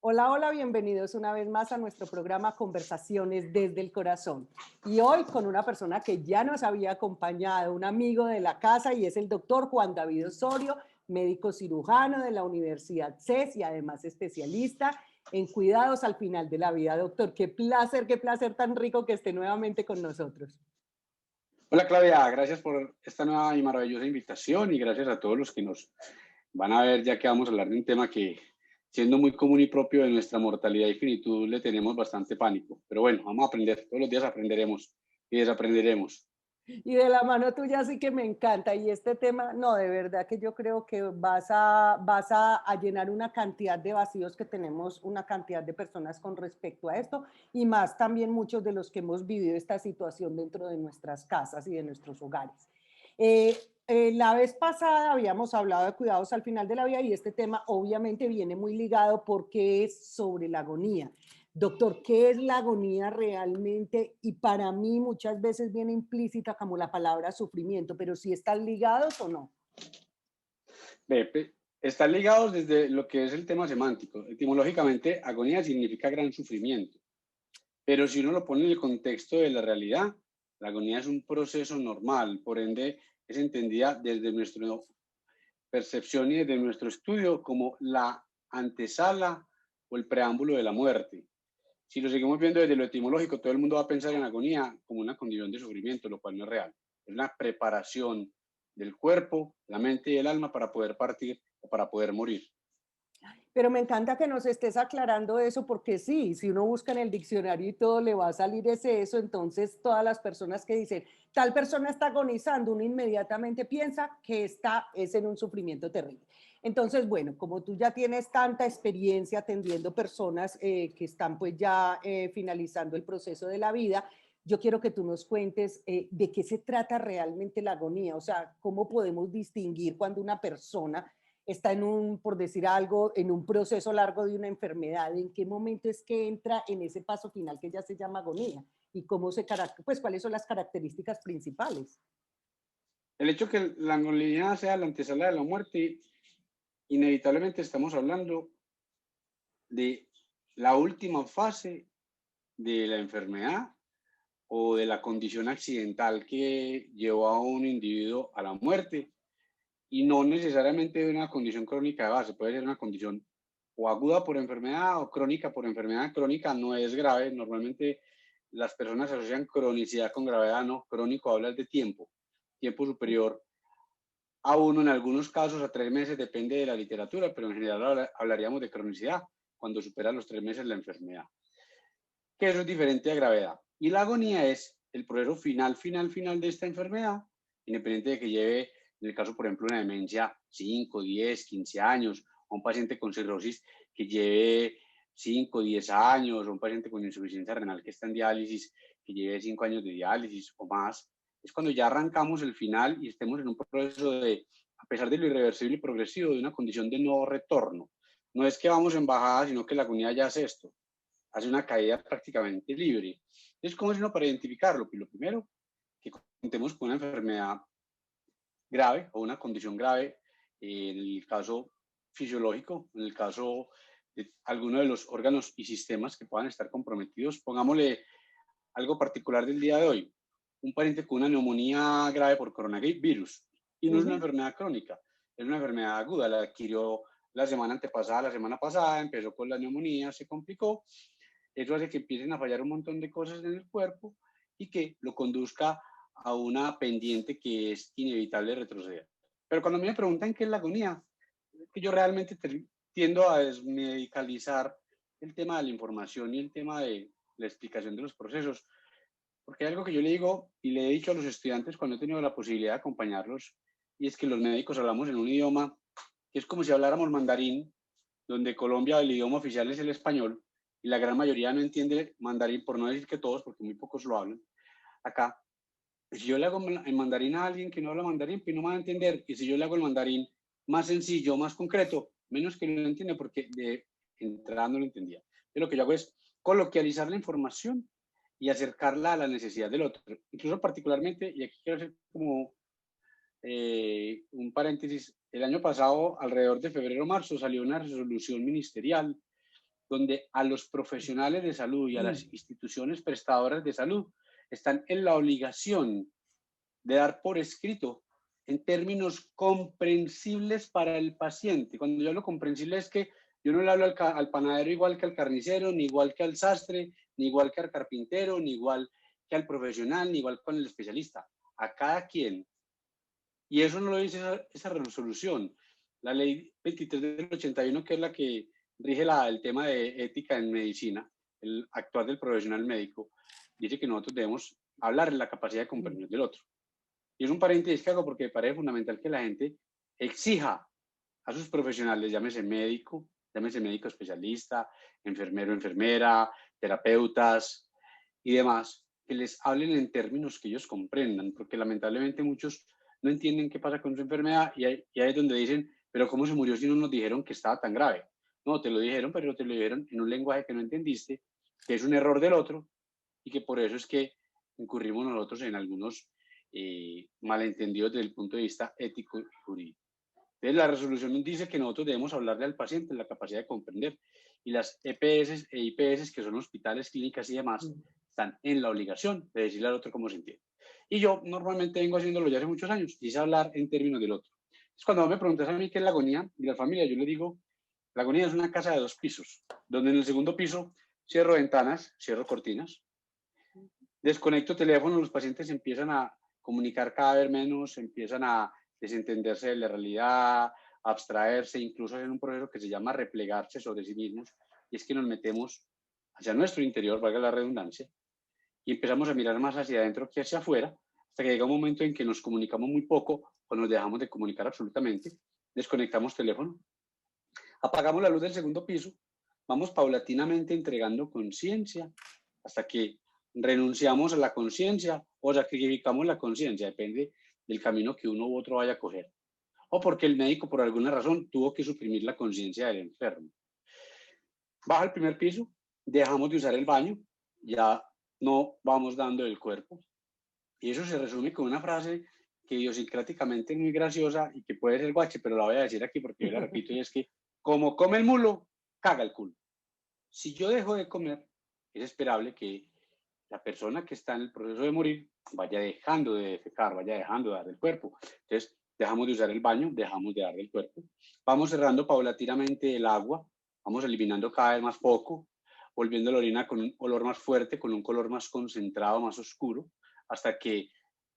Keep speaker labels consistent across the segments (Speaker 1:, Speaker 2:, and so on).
Speaker 1: Hola, hola, bienvenidos una vez más a nuestro programa Conversaciones desde el Corazón. Y hoy con una persona que ya nos había acompañado, un amigo de la casa, y es el doctor Juan David Osorio, médico cirujano de la Universidad CES y además especialista en cuidados al final de la vida. Doctor, qué placer tan rico que esté nuevamente con nosotros.
Speaker 2: Hola Claudia, gracias por esta nueva y maravillosa invitación y gracias a todos los que nos van a ver, ya que vamos a hablar de un tema que, siendo muy común y propio de nuestra mortalidad y finitud, le tenemos bastante pánico. Pero bueno, vamos a aprender, todos los días aprenderemos y desaprenderemos.
Speaker 1: Y de la mano tuya sí que me encanta. Y este tema, no, de verdad que yo creo que vas a llenar una cantidad de vacíos que tenemos, una cantidad de personas con respecto a esto, y más también muchos de los que hemos vivido esta situación dentro de nuestras casas y de nuestros hogares. Eh, la vez pasada habíamos hablado de cuidados al final de la vida y este tema obviamente viene muy ligado porque es sobre la agonía. Doctor, ¿qué es la agonía realmente? Y para mí muchas veces viene implícita como la palabra sufrimiento, pero si están ligados o no.
Speaker 2: Están ligados desde lo que es el tema semántico. Etimológicamente, agonía significa gran sufrimiento, pero si uno lo pone en el contexto de la realidad, la agonía es un proceso normal, por ende es entendida desde nuestra percepción y desde nuestro estudio como la antesala o el preámbulo de la muerte. Si lo seguimos viendo desde lo etimológico, todo el mundo va a pensar en agonía como una condición de sufrimiento, lo cual no es real. Es una preparación del cuerpo, la mente y el alma para poder partir o para poder morir.
Speaker 1: Pero me encanta que nos estés aclarando eso porque sí, si uno busca en el diccionario y todo le va a salir ese eso, entonces todas las personas que dicen tal persona está agonizando, uno inmediatamente piensa que es en un sufrimiento terrible. Entonces, bueno, como tú ya tienes tanta experiencia atendiendo personas que están pues ya finalizando el proceso de la vida, yo quiero que tú nos cuentes de qué se trata realmente la agonía, o sea, cómo podemos distinguir cuando una persona está en un, por decir algo, en un proceso largo de una enfermedad, en qué momento es que entra en ese paso final que ya se llama agonía y cómo se pues cuáles son las características principales.
Speaker 2: El hecho que la agonía sea la antesala de la muerte, inevitablemente estamos hablando de la última fase de la enfermedad o de la condición accidental que llevó a un individuo a la muerte y no necesariamente de una condición crónica de base, puede ser una condición o aguda por enfermedad o crónica por enfermedad. Crónica no es grave, normalmente las personas asocian cronicidad con gravedad, no, crónico habla de tiempo, tiempo superior a uno, en algunos casos a 3 meses, depende de la literatura, pero en general hablaríamos de cronicidad cuando supera los 3 meses la enfermedad, que eso es diferente a gravedad. Y la agonía es el proceso final de esta enfermedad, independiente de que lleve, en el caso, por ejemplo, una demencia 5, 10, 15 años, o un paciente con cirrosis que lleve 5, 10 años, o un paciente con insuficiencia renal que está en diálisis, que lleve 5 años de diálisis o más, es cuando ya arrancamos el final y estemos en un proceso de, a pesar de lo irreversible y progresivo, de una condición de no retorno. No es que vamos en bajada, sino que la agonía ya es esto, hace una caída prácticamente libre. Entonces, ¿cómo es uno para identificarlo? Pues lo primero, que contemos con una enfermedad grave o una condición grave, en el caso fisiológico, en el caso de alguno de los órganos y sistemas que puedan estar comprometidos. Pongámosle algo particular del día de hoy, un paciente con una neumonía grave por coronavirus, y no es una enfermedad crónica, es una enfermedad aguda, la adquirió la semana antepasada, la semana pasada, empezó con la neumonía, se complicó, eso hace que empiecen a fallar un montón de cosas en el cuerpo y que lo conduzca a una pendiente que es inevitable retroceder. Pero cuando me preguntan qué es la agonía, es que yo realmente tiendo a desmedicalizar el tema de la información y el tema de la explicación de los procesos, porque hay algo que yo le digo y le he dicho a los estudiantes cuando he tenido la posibilidad de acompañarlos, y es que los médicos hablamos en un idioma que es como si habláramos mandarín, donde Colombia el idioma oficial es el español, y la gran mayoría no entiende mandarín, por no decir que todos, porque muy pocos lo hablan. Acá, si yo le hago en mandarín a alguien que no habla mandarín, pues no me va a entender, y si yo le hago el mandarín más sencillo, más concreto, menos que lo entiende, porque de entrada no lo entendía. Entonces, lo que yo hago es coloquializar la información y acercarla a la necesidad del otro. Incluso particularmente, y aquí quiero hacer como un paréntesis, el año pasado, alrededor de febrero o marzo, salió una resolución ministerial donde a los profesionales de salud y a las
Speaker 1: Mm.
Speaker 2: instituciones prestadoras de salud están en la obligación de dar por escrito en términos comprensibles para el paciente. Cuando yo hablo comprensible es que yo no le hablo al panadero igual que al carnicero, ni igual que al sastre, ni igual que al carpintero, ni igual que al profesional, ni igual con el especialista. A cada quien. Y eso no lo dice esa resolución. La ley 23 del 81, que es la que rige el tema de ética en medicina, el actuar del profesional médico, dice que nosotros debemos hablar en la capacidad de
Speaker 1: Mm.
Speaker 2: comprender del otro. Y es un paréntesis que hago porque me parece fundamental que la gente exija a sus profesionales, llámese médico especialista, enfermero, enfermera, terapeutas y demás, que les hablen en términos que ellos comprendan, porque lamentablemente muchos no entienden qué pasa con su enfermedad y ahí es donde dicen, pero ¿cómo se murió si no nos dijeron que estaba tan grave? No, te lo dijeron, pero te lo dijeron en un lenguaje que no entendiste, que es un error del otro y que por eso es que incurrimos nosotros en algunos malentendidos desde el punto de vista ético y jurídico. Entonces, la resolución dice que nosotros debemos hablarle al paciente la capacidad de comprender y las EPS e IPS, que son hospitales, clínicas y demás,
Speaker 1: Mm.
Speaker 2: están en la obligación de decirle al otro cómo se entiende. Y yo normalmente vengo haciéndolo ya hace muchos años, y es hablar en términos del otro. Entonces, cuando me preguntas a mí qué es la agonía y la familia, yo le digo, la agonía es una casa de 2 pisos, donde en el segundo piso cierro ventanas, cierro cortinas, desconecto teléfono, los pacientes empiezan a comunicar cada vez menos, empiezan a desentenderse de la realidad, a abstraerse, incluso en un proceso que se llama replegarse sobre sí mismos, y es que nos metemos hacia nuestro interior, valga la redundancia, y empezamos a mirar más hacia adentro que hacia afuera, hasta que llega un momento en que nos comunicamos muy poco o nos dejamos de comunicar absolutamente, desconectamos teléfono, apagamos la luz del segundo piso, vamos paulatinamente entregando conciencia hasta que renunciamos a la conciencia o sacrificamos la conciencia, depende del camino que uno u otro vaya a coger. O porque el médico, por alguna razón, tuvo que suprimir la conciencia del enfermo. Baja al primer piso, dejamos de usar el baño, ya no vamos dando el cuerpo. Y eso se resume con una frase que idiosincráticamente es muy graciosa y que puede ser guache, pero la voy a decir aquí porque yo la repito y es que como come el mulo, caga el culo. Si yo dejo de comer, es esperable que la persona que está en el proceso de morir vaya dejando de defecar, vaya dejando de dar del cuerpo. Entonces, dejamos de usar el baño, dejamos de dar del cuerpo. Vamos cerrando paulatinamente el agua, vamos eliminando cada vez más poco, volviendo la orina con un olor más fuerte, con un color más concentrado, más oscuro, hasta que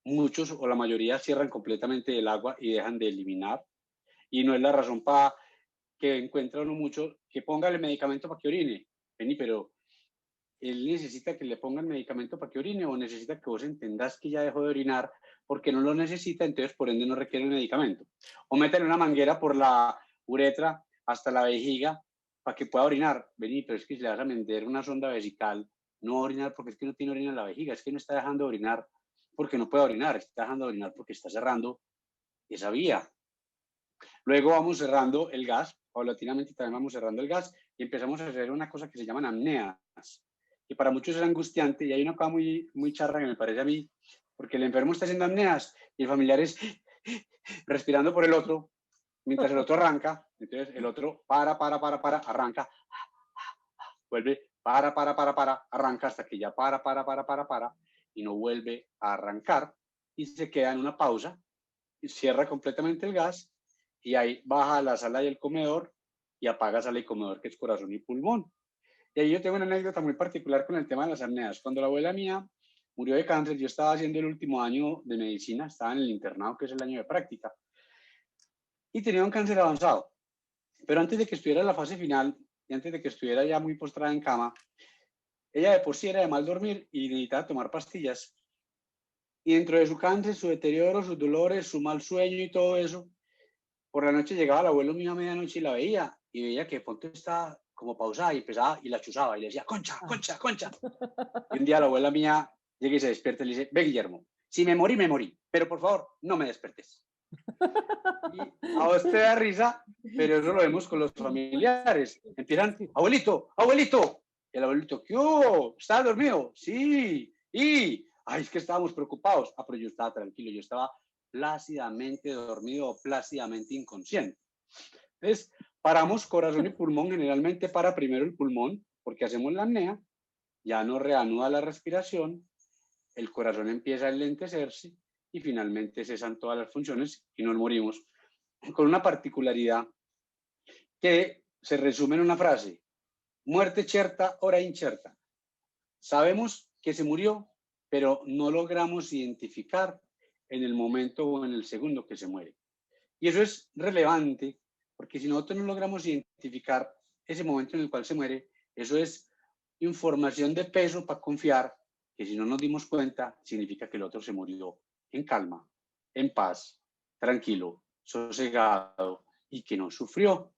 Speaker 2: muchos o la mayoría cierran completamente el agua y dejan de eliminar. Y no es la razón para que encuentra uno mucho que ponga el medicamento para que orine. Vení, pero él necesita que le pongan medicamento para que orine o necesita que vos entendas que ya dejó de orinar porque no lo necesita, entonces por ende no requiere el medicamento. O métale una manguera por la uretra hasta la vejiga para que pueda orinar. Vení, pero es que si le vas a meter una sonda vesical, no va a orinar porque es que no tiene orina en la vejiga, es que no está dejando de orinar porque no puede orinar, está dejando de orinar porque está cerrando esa vía. Luego vamos cerrando el gas, paulatinamente también vamos cerrando el gas y empezamos a hacer una cosa que se llaman apneas, que para muchos es angustiante y hay una cosa muy charra que me parece a mí, porque el enfermo está haciendo apneas y el familiar es respirando por el otro, mientras el otro arranca, entonces el otro para, arranca, vuelve, arranca hasta que ya para, y no vuelve a arrancar y se queda en una pausa y cierra completamente el gas y ahí baja a la sala y el comedor y apaga sala y comedor, que es corazón y pulmón. Y ahí yo tengo una anécdota muy particular con el tema de las apneas. Cuando la abuela mía murió de cáncer, yo estaba haciendo el último año de medicina, estaba en el internado, que es el año de práctica, y tenía un cáncer avanzado. Pero antes de que estuviera en la fase final y antes de que estuviera ya muy postrada en cama, ella de por sí era de mal dormir y necesitaba tomar pastillas. Y dentro de su cáncer, su deterioro, sus dolores, su mal sueño y todo eso, por la noche llegaba el abuelo mío a medianoche y la veía, y veía que de pronto estaba como pausada y pesada y la chuzaba y le decía, concha,
Speaker 1: Ah.
Speaker 2: concha, concha. Y un día la abuela mía llega y se despierta y le dice, ve Guillermo, si me morí, me morí, pero por favor, no me despertes. Y a vos te da risa, pero eso lo vemos con los familiares. Empiezan,
Speaker 1: Sí.
Speaker 2: abuelito, abuelito. Y el abuelito, ¿qué hubo? ¿Estás dormido? Sí. Y, ay, es que estábamos preocupados. Ah, pero yo estaba tranquilo, yo estaba plácidamente dormido o plácidamente inconsciente. Entonces, Paramos corazón y pulmón, generalmente para primero el pulmón, porque hacemos la apnea, ya nos reanuda la respiración, el corazón empieza a enlentecerse y finalmente cesan todas las funciones y nos morimos. Con una particularidad que se resume en una frase: muerte certa, hora incerta. Sabemos que se murió, pero no logramos identificar en el momento o en el segundo que se muere. Y eso es relevante, porque si nosotros no logramos identificar ese momento en el cual se muere, eso es información de peso para confiar que si no nos dimos cuenta, significa que el otro se murió en calma, en paz, tranquilo, sosegado y que no sufrió,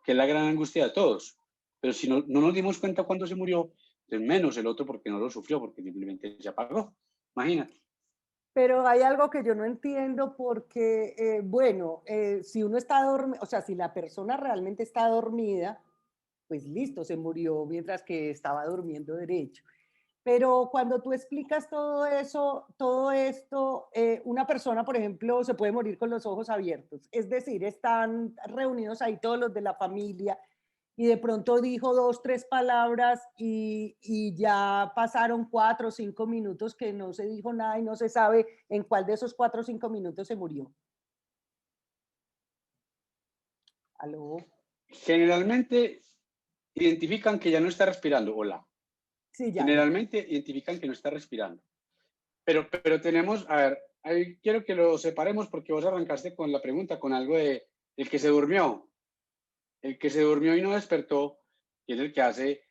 Speaker 2: que es la gran angustia de todos. Pero si no nos dimos cuenta cuando se murió, entonces menos el otro porque no lo sufrió, porque simplemente se apagó. Imagínate.
Speaker 1: Pero hay algo que yo no entiendo porque, bueno, si uno está dormido, o sea, si la persona realmente está dormida, pues listo, se murió mientras que estaba durmiendo derecho. Pero cuando tú explicas todo eso, todo esto, una persona, por ejemplo, se puede morir con los ojos abiertos. Es decir, están reunidos ahí todos los de la familia y de pronto dijo dos, tres palabras y ya pasaron 4 o 5 minutos que no se dijo nada y no se sabe en cuál de esos 4 o 5 minutos se murió. ¿Aló?
Speaker 2: Generalmente identifican que ya no está respirando. Hola.
Speaker 1: Sí, ya.
Speaker 2: Generalmente identifican que no está respirando. Pero tenemos, a ver, ahí quiero que lo separemos porque vos arrancaste con la pregunta, con algo de el que se durmió. El que se durmió y no despertó, que es el que hace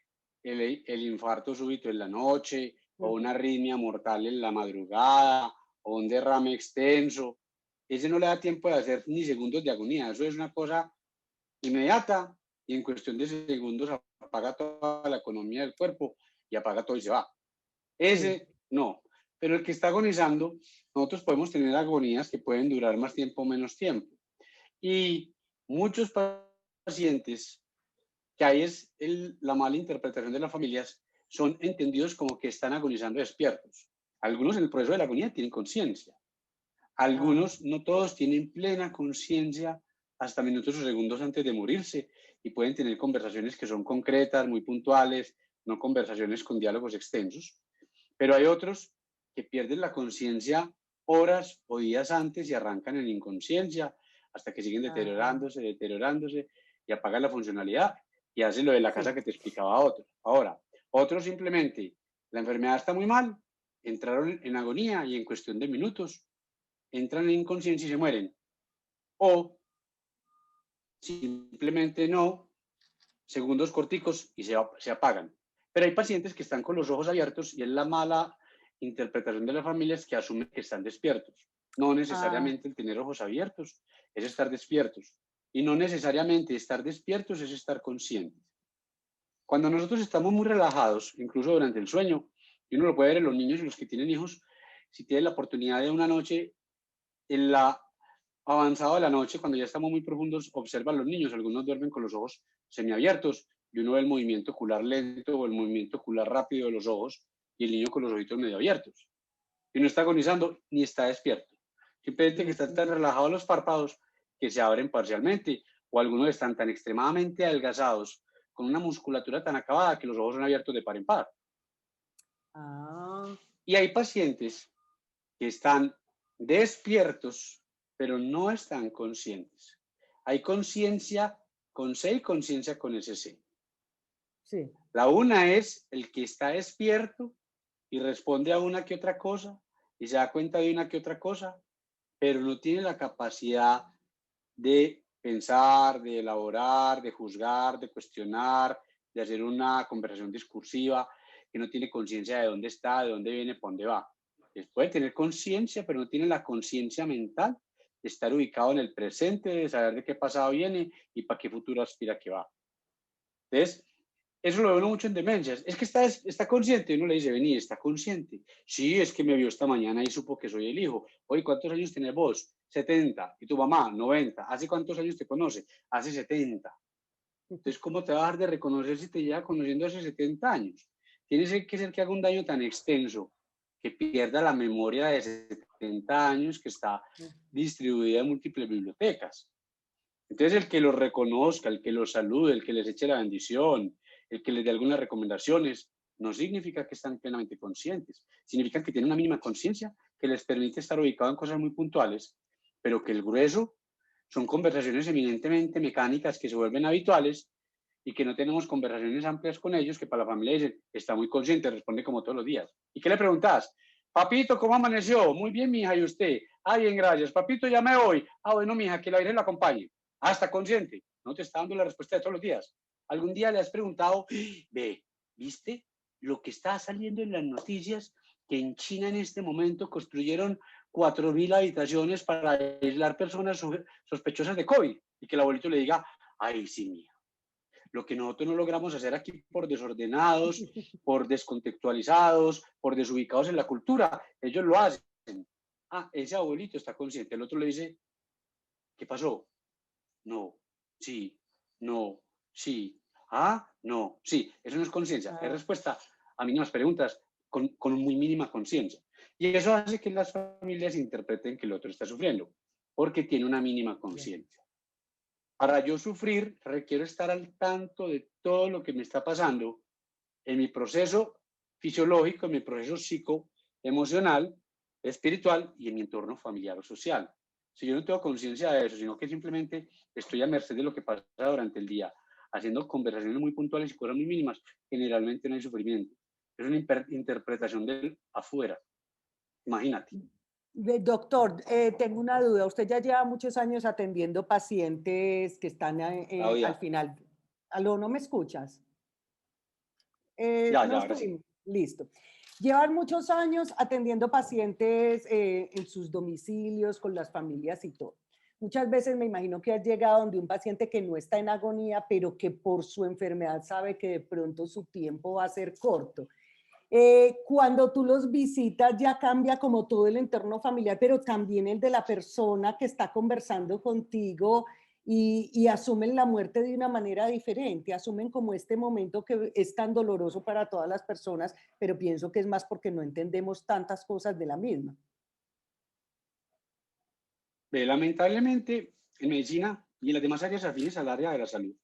Speaker 2: el infarto súbito en la noche, o una arritmia mortal en la madrugada, o un derrame extenso. Ese no le da tiempo de hacer ni segundos de agonía. Eso es una cosa inmediata y en cuestión de segundos apaga toda la economía del cuerpo y apaga todo y se va.
Speaker 1: Sí.
Speaker 2: Ese no. Pero el que está agonizando, nosotros podemos tener agonías que pueden durar más tiempo o menos tiempo. Y muchos pacientes, que ahí es la mala interpretación de las familias, son entendidos como que están agonizando despiertos. Algunos en el proceso de la agonía tienen conciencia.
Speaker 1: Ah,
Speaker 2: Algunos, no todos, tienen plena conciencia hasta minutos o segundos antes de morirse y pueden tener conversaciones que son concretas, muy puntuales, no conversaciones con diálogos extensos. Pero hay otros que pierden la conciencia horas o días antes y arrancan en inconsciencia hasta que siguen
Speaker 1: ah,
Speaker 2: deteriorándose y apagan la funcionalidad y hacen lo de la casa
Speaker 1: sí.
Speaker 2: que te explicaba otro. Ahora, otros simplemente, la enfermedad está muy mal, entraron en agonía y en cuestión de minutos entran en inconsciencia y se mueren. O simplemente no, segundos corticos y se apagan. Pero hay pacientes que están con los ojos abiertos y es la mala interpretación de las familias que asumen que están despiertos. No
Speaker 1: Ah,
Speaker 2: necesariamente el tener ojos abiertos es estar despiertos. Y no necesariamente estar despiertos es estar conscientes. Cuando nosotros estamos muy relajados, incluso durante el sueño, y uno lo puede ver en los niños y los que tienen hijos, si tienen la oportunidad de una noche, en la avanzado de la noche, cuando ya estamos muy profundos, observan los niños. Algunos duermen con los ojos semiabiertos y uno ve el movimiento ocular lento o el movimiento ocular rápido de los ojos y el niño con los ojitos medio abiertos. Y no está agonizando ni está despierto. Simplemente que están tan relajados los párpados que se abren parcialmente o algunos están tan extremadamente adelgazados con una musculatura tan acabada que los ojos son abiertos de par en par.
Speaker 1: ah,
Speaker 2: Y hay pacientes que están despiertos, pero no están conscientes. Hay conciencia con C y conciencia con SC.
Speaker 1: sí.
Speaker 2: La una es el que está despierto y responde a una que otra cosa y se da cuenta de una que otra cosa, pero no tiene la capacidad de pensar, de elaborar, de juzgar, de cuestionar, de hacer una conversación discursiva, que no tiene conciencia de dónde está, de dónde viene, por dónde va. Puede tener conciencia, pero no tiene la conciencia mental de estar ubicado en el presente, de saber de qué pasado viene y para qué futuro aspira que va. Entonces, eso lo ve uno mucho en demencias. Es que está consciente. Y uno le dice, vení, está consciente. Sí, es que me vio esta mañana y supo que soy el hijo. Oye, ¿cuántos años tienes vos? 70. ¿Y tu mamá? 90. ¿Hace cuántos años te conoce? Hace 70. Entonces, ¿cómo te va a dejar de reconocer si te lleva conociendo hace 70 años? Tiene que ser que haga un daño tan extenso que pierda la memoria de 70 años que está distribuida en múltiples bibliotecas. Entonces, el que los reconozca, el que los salude, el que les eche la bendición, el que les dé algunas recomendaciones, no significa que están plenamente conscientes. Significa que tienen una mínima conciencia que les permite estar ubicados en cosas muy puntuales, pero que el grueso son conversaciones eminentemente mecánicas que se vuelven habituales y que no tenemos conversaciones amplias con ellos, que para la familia dicen, está muy consciente, responde como todos los días. ¿Y qué le preguntas? Papito, ¿cómo amaneció? Muy bien, mija, ¿y usted? Ah, bien, gracias. Papito, ya me voy. Ah, bueno, mija, que la Virgen la acompañe. Ah, está consciente. No te está dando la respuesta de todos los días. ¿Algún día le has preguntado, ve, viste lo que está saliendo en las noticias, que en China en este momento construyeron 4.000 habitaciones para aislar personas sospechosas de COVID? Y que el abuelito le diga, ay, sí, mija, lo que nosotros no logramos hacer aquí por desordenados, por descontextualizados, por desubicados en la cultura, ellos lo hacen. Ah, ese abuelito está consciente. El otro le dice, ¿qué pasó? No, sí, no, sí. Ah, no, sí. Eso no es conciencia, es
Speaker 1: Ah,
Speaker 2: respuesta a mínimas preguntas con muy mínima conciencia. Y eso hace que las familias interpreten que el otro está sufriendo, porque tiene una mínima
Speaker 1: ya.
Speaker 2: conciencia. Para yo sufrir, requiero estar al tanto de todo lo que me está pasando en mi proceso fisiológico, en mi proceso psicoemocional, espiritual y en mi entorno familiar o social. Si yo no tengo conciencia de eso, sino que simplemente estoy a merced de lo que pasa durante el día, haciendo conversaciones muy puntuales y cosas muy mínimas, generalmente no hay sufrimiento. Es una interpretación del afuera. Imagínate.
Speaker 1: Doctor, tengo una duda. Usted ya lleva muchos años atendiendo pacientes que están al
Speaker 2: Claudia,
Speaker 1: final. ¿Aló, no me escuchas?
Speaker 2: ya,
Speaker 1: No
Speaker 2: ahora sí.
Speaker 1: estoy. Listo. Llevan muchos años atendiendo pacientes en sus domicilios, con las familias y todo. Muchas veces me imagino que has llegado donde un paciente que no está en agonía, pero que por su enfermedad sabe que de pronto su tiempo va a ser corto. Cuando tú los visitas ya cambia como todo el entorno familiar, pero también el de la persona que está conversando contigo y asumen la muerte de una manera diferente, asumen como este momento que es tan doloroso para todas las personas, pero pienso que es más porque no entendemos tantas cosas de la misma.
Speaker 2: Lamentablemente, en medicina y en las demás áreas afines al área de la salud,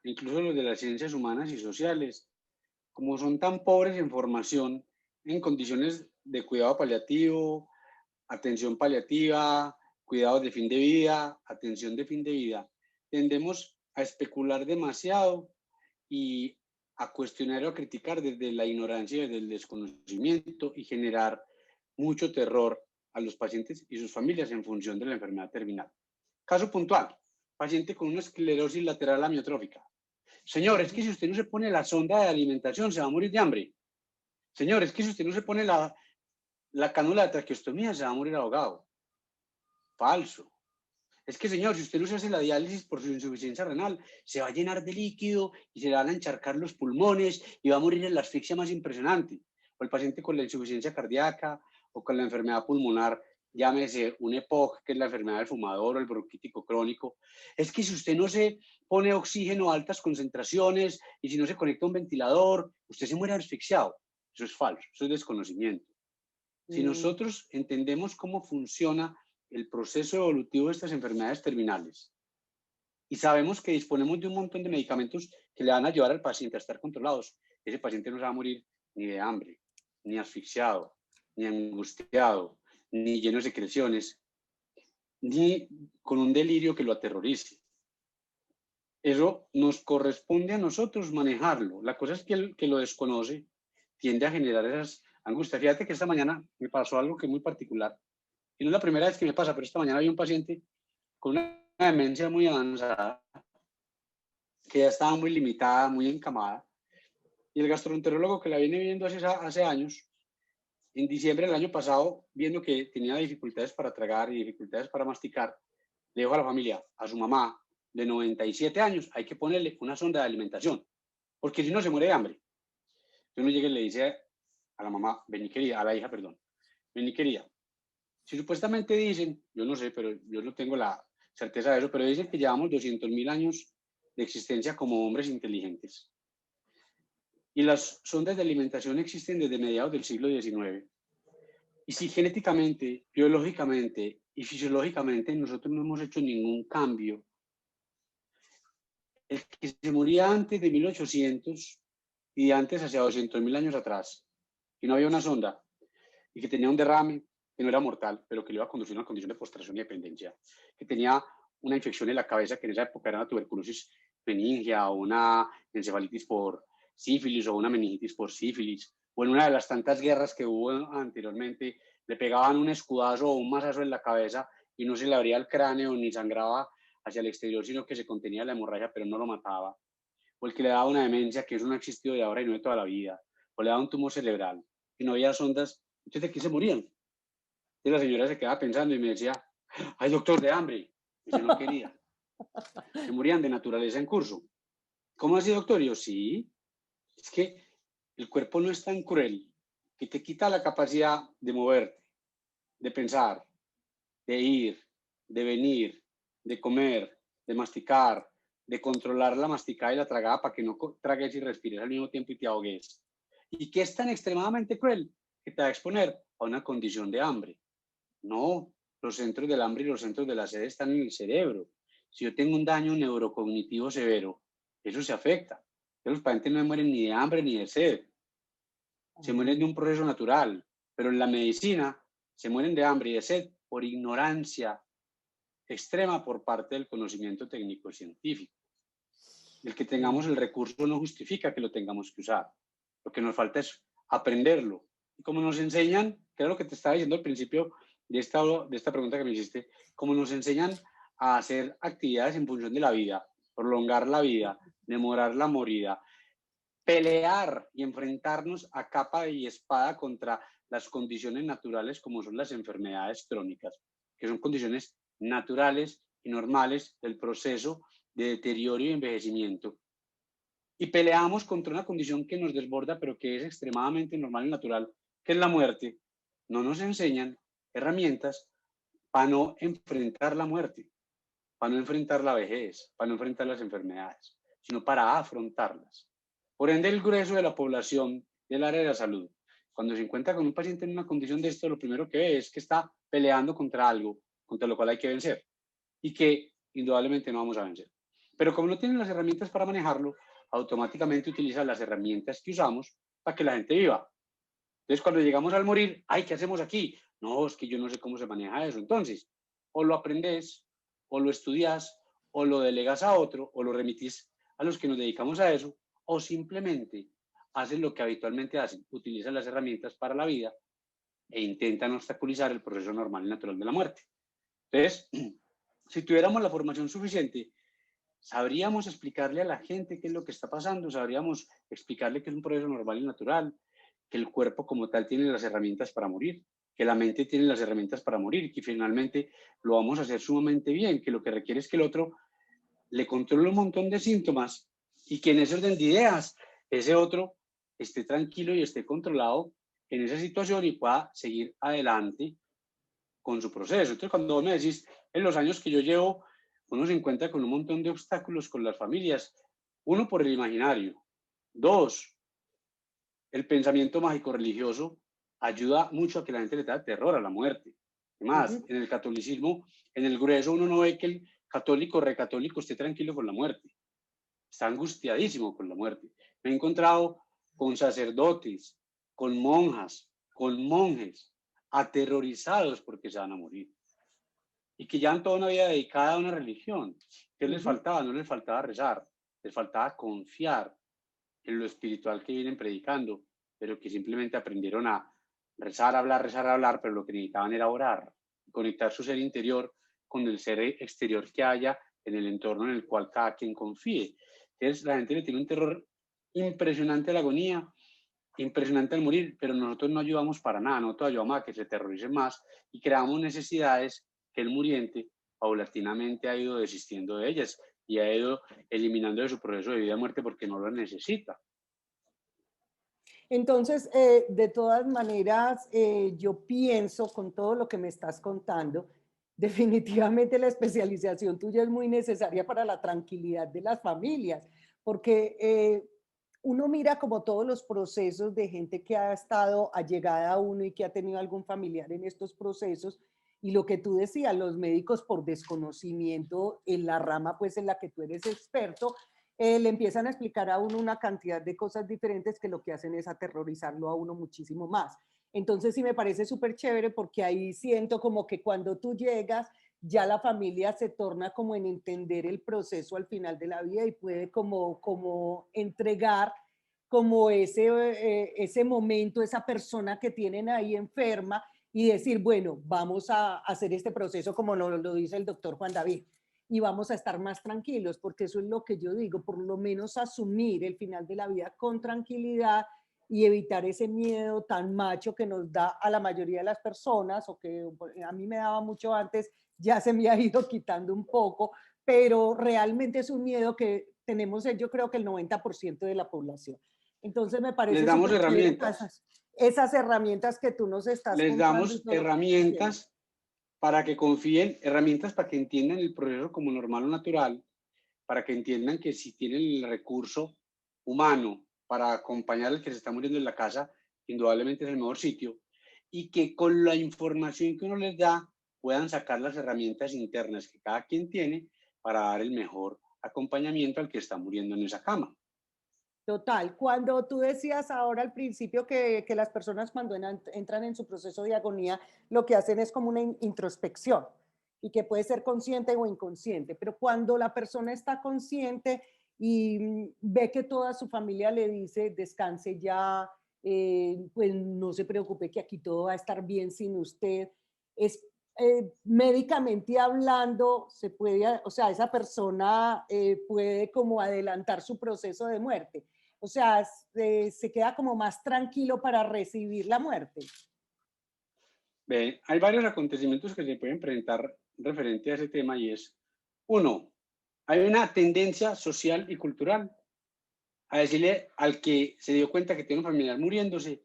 Speaker 2: incluso los de las ciencias humanas y sociales, como son tan pobres en formación en condiciones de cuidado paliativo, atención paliativa, cuidados de fin de vida, atención de fin de vida, tendemos a especular demasiado y a cuestionar o a criticar desde la ignorancia, desde el desconocimiento y generar mucho terror a los pacientes y sus familias en función de la enfermedad terminal. Caso puntual, paciente con una esclerosis lateral amiotrófica. Señor, es que si usted no se pone la sonda de alimentación se va a morir de hambre. Señor, es que si usted no se pone la cánula de traqueostomía se va a morir ahogado. Falso. Es que, señor, si usted no se hace la diálisis por su insuficiencia renal, se va a llenar de líquido y se le van a encharcar los pulmones y va a morir en la asfixia más impresionante. O el paciente con la insuficiencia cardíaca o con la enfermedad pulmonar, llámese un EPOC, que es la enfermedad del fumador o el bronquítico crónico. Es que si usted no se pone oxígeno a altas concentraciones y si no se conecta a un ventilador, usted se muere asfixiado. Eso es falso, eso es desconocimiento. Si
Speaker 1: Mm,
Speaker 2: nosotros entendemos cómo funciona el proceso evolutivo de estas enfermedades terminales y sabemos que disponemos de un montón de medicamentos que le van a ayudar al paciente a estar controlados, ese paciente no se va a morir ni de hambre, ni asfixiado, ni angustiado, ni lleno de secreciones, ni con un delirio que lo aterrorice. Eso nos corresponde a nosotros manejarlo. La cosa es que el que lo desconoce tiende a generar esas angustias. Fíjate que esta mañana me pasó algo que es muy particular. Y no es la primera vez que me pasa, pero esta mañana había un paciente con una demencia muy avanzada, que ya estaba muy limitada, muy encamada. Y el gastroenterólogo que la viene viendo hace años, en diciembre del año pasado, viendo que tenía dificultades para tragar y dificultades para masticar, le dijo a la familia, a su mamá de 97 años, hay que ponerle una sonda de alimentación, porque si no se muere de hambre. Entonces uno llega y le dice a la mamá, vení querida, a la hija, perdón, vení querida, si supuestamente dicen, yo no sé, pero yo no tengo la certeza de eso, pero dicen que llevamos 200.000 años de existencia como hombres inteligentes. Y las sondas de alimentación existen desde mediados del siglo XIX. Y si genéticamente, biológicamente y fisiológicamente nosotros no hemos hecho ningún cambio el que se moría antes de 1800 y antes hacia 200.000 años atrás, y no había una sonda, y que tenía un derrame que no era mortal, pero que le iba a conducir a una condición de postración y dependencia, que tenía una infección en la cabeza, que en esa época era una tuberculosis meningia o una encefalitis por sífilis o una meningitis por sífilis, o en una de las tantas guerras que hubo anteriormente, le pegaban un escudazo o un mazazo en la cabeza y no se le abría el cráneo ni sangraba hacia el exterior, sino que se contenía la hemorragia, pero no lo mataba. O el que le daba una demencia, que eso no ha existido de ahora y no de toda la vida, o le daba un tumor cerebral y no había sondas, entonces de qué se morían. Y la señora se quedaba pensando y me decía, ay doctor, de hambre. Y yo no quería. Se morían de naturaleza en curso. ¿Cómo así, doctor? Y yo, sí, es que el cuerpo no es tan cruel que te quita la capacidad de moverte, de pensar, de ir, de venir, de comer, de masticar, de controlar la masticada y la tragada para que no tragues y respires al mismo tiempo y te ahogues. Y que es tan extremadamente cruel que te va a exponer a una condición de hambre. No, los centros del hambre y los centros de la sed están en el cerebro. Si yo tengo un daño neurocognitivo severo, eso se afecta. Los pacientes no mueren ni de hambre ni de sed, se mueren de un proceso natural, pero en la medicina se mueren de hambre y de sed por ignorancia extrema por parte del conocimiento técnico científico. El que tengamos el recurso no justifica que lo tengamos que usar. Lo que nos falta es aprenderlo. Y como nos enseñan, que era lo que te estaba diciendo al principio de esta pregunta que me hiciste, como nos enseñan a hacer actividades en función de la vida, prolongar la vida, demorar la morida, pelear y enfrentarnos a capa y espada contra las condiciones naturales como son las enfermedades crónicas, que son condiciones naturales y normales del proceso de deterioro y envejecimiento. Y peleamos contra una condición que nos desborda, pero que es extremadamente normal y natural, que es la muerte. No nos enseñan herramientas para no enfrentar la muerte, para no enfrentar la vejez, para no enfrentar las enfermedades, sino para afrontarlas. Por ende, el grueso de la población del área de la salud, cuando se encuentra con un paciente en una condición de esto, lo primero que ve es que está peleando contra algo, contra lo cual hay que vencer, y que indudablemente no vamos a vencer. Pero como no tienen las herramientas para manejarlo, automáticamente utilizan las herramientas que usamos para que la gente viva. Entonces, cuando llegamos al morir, ay, ¿qué hacemos aquí? No, es que yo no sé cómo se maneja eso. Entonces, o lo aprendes, o lo estudias, o lo delegas a otro, o lo remitís a los que nos dedicamos a eso, o simplemente hacen lo que habitualmente hacen, utilizan las herramientas para la vida e intentan obstaculizar el proceso normal y natural de la muerte. Entonces, si tuviéramos la formación suficiente, sabríamos explicarle a la gente qué es lo que está pasando, sabríamos explicarle que es un proceso normal y natural, que el cuerpo como tal tiene las herramientas para morir, que la mente tiene las herramientas para morir, que finalmente lo vamos a hacer sumamente bien, que lo que requiere es que el otro le controle un montón de síntomas y que en ese orden de ideas ese otro esté tranquilo y esté controlado en esa situación y pueda seguir adelante con su proceso. Entonces, cuando vos me decís, en los años que yo llevo, uno se encuentra con un montón de obstáculos con las familias. Uno, por el imaginario. Dos, el pensamiento mágico religioso ayuda mucho a que la gente le tenga terror a la muerte. Además, en el catolicismo, en el grueso, uno no ve que el católico, recatólico, esté tranquilo con la muerte. Está angustiadísimo con la muerte. Me he encontrado con sacerdotes, con monjas, con monjes, aterrorizados porque se van a morir. Y que llevan toda una vida dedicada a una religión. ¿Qué les faltaba? No les faltaba rezar, les faltaba confiar en lo espiritual que vienen predicando, pero que simplemente aprendieron a rezar, hablar, pero lo que necesitaban era orar, conectar su ser interior con el ser exterior que haya en el entorno en el cual cada quien confíe. Entonces la gente le tiene un terror impresionante a la agonía, impresionante al morir, pero nosotros no ayudamos para nada, nosotros ayudamos a que se terrorice más y creamos necesidades que el muriente paulatinamente ha ido desistiendo de ellas y ha ido eliminando de su proceso de vida-muerte porque no lo necesita.
Speaker 1: Entonces, de todas maneras, yo pienso con todo lo que me estás contando, definitivamente la especialización tuya es muy necesaria para la tranquilidad de las familias, porque uno mira como todos los procesos de gente que ha estado allegada a uno y que ha tenido algún familiar en estos procesos, y lo que tú decías, los médicos por desconocimiento en la rama pues en la que tú eres experto, le empiezan a explicar a uno una cantidad de cosas diferentes que lo que hacen es aterrorizarlo a uno muchísimo más. Entonces sí me parece súper chévere porque ahí siento como que cuando tú llegas, ya la familia se torna como en entender el proceso al final de la vida y puede como entregar como ese momento, esa persona que tienen ahí enferma y decir, bueno, vamos a hacer este proceso como lo dice el doctor Juan David y vamos a estar más tranquilos, porque eso es lo que yo digo, por lo menos asumir el final de la vida con tranquilidad y evitar ese miedo tan macho que nos da a la mayoría de las personas, o que a mí me daba mucho antes, ya se me ha ido quitando un poco, pero realmente es un miedo que tenemos, yo creo que el 90% de la población. Entonces me
Speaker 2: Les
Speaker 1: parece
Speaker 2: damos
Speaker 1: súper chévere
Speaker 2: herramientas,
Speaker 1: esas herramientas que tú nos estás
Speaker 2: les
Speaker 1: contando y
Speaker 2: damos
Speaker 1: todo lo que estás haciendo.
Speaker 2: herramientas para que confíen, herramientas para que entiendan el proceso como normal o natural, para que entiendan que si tienen el recurso humano para acompañar al que se está muriendo en la casa, indudablemente es el mejor sitio, y que con la información que uno les da puedan sacar las herramientas internas que cada quien tiene para dar el mejor acompañamiento al que está muriendo en esa cama.
Speaker 1: Total, cuando tú decías ahora al principio que las personas cuando entran en su proceso de agonía, lo que hacen es como una introspección y que puede ser consciente o inconsciente, pero cuando la persona está consciente y ve que toda su familia le dice, descanse ya, pues no se preocupe que aquí todo va a estar bien sin usted, es médicamente hablando, se puede, o sea, esa persona puede como adelantar su proceso de muerte. O sea, se queda como más tranquilo para recibir la muerte.
Speaker 2: Hay varios acontecimientos que se pueden presentar referente a ese tema y es, uno, hay una tendencia social y cultural a decirle al que se dio cuenta que tiene un familiar muriéndose,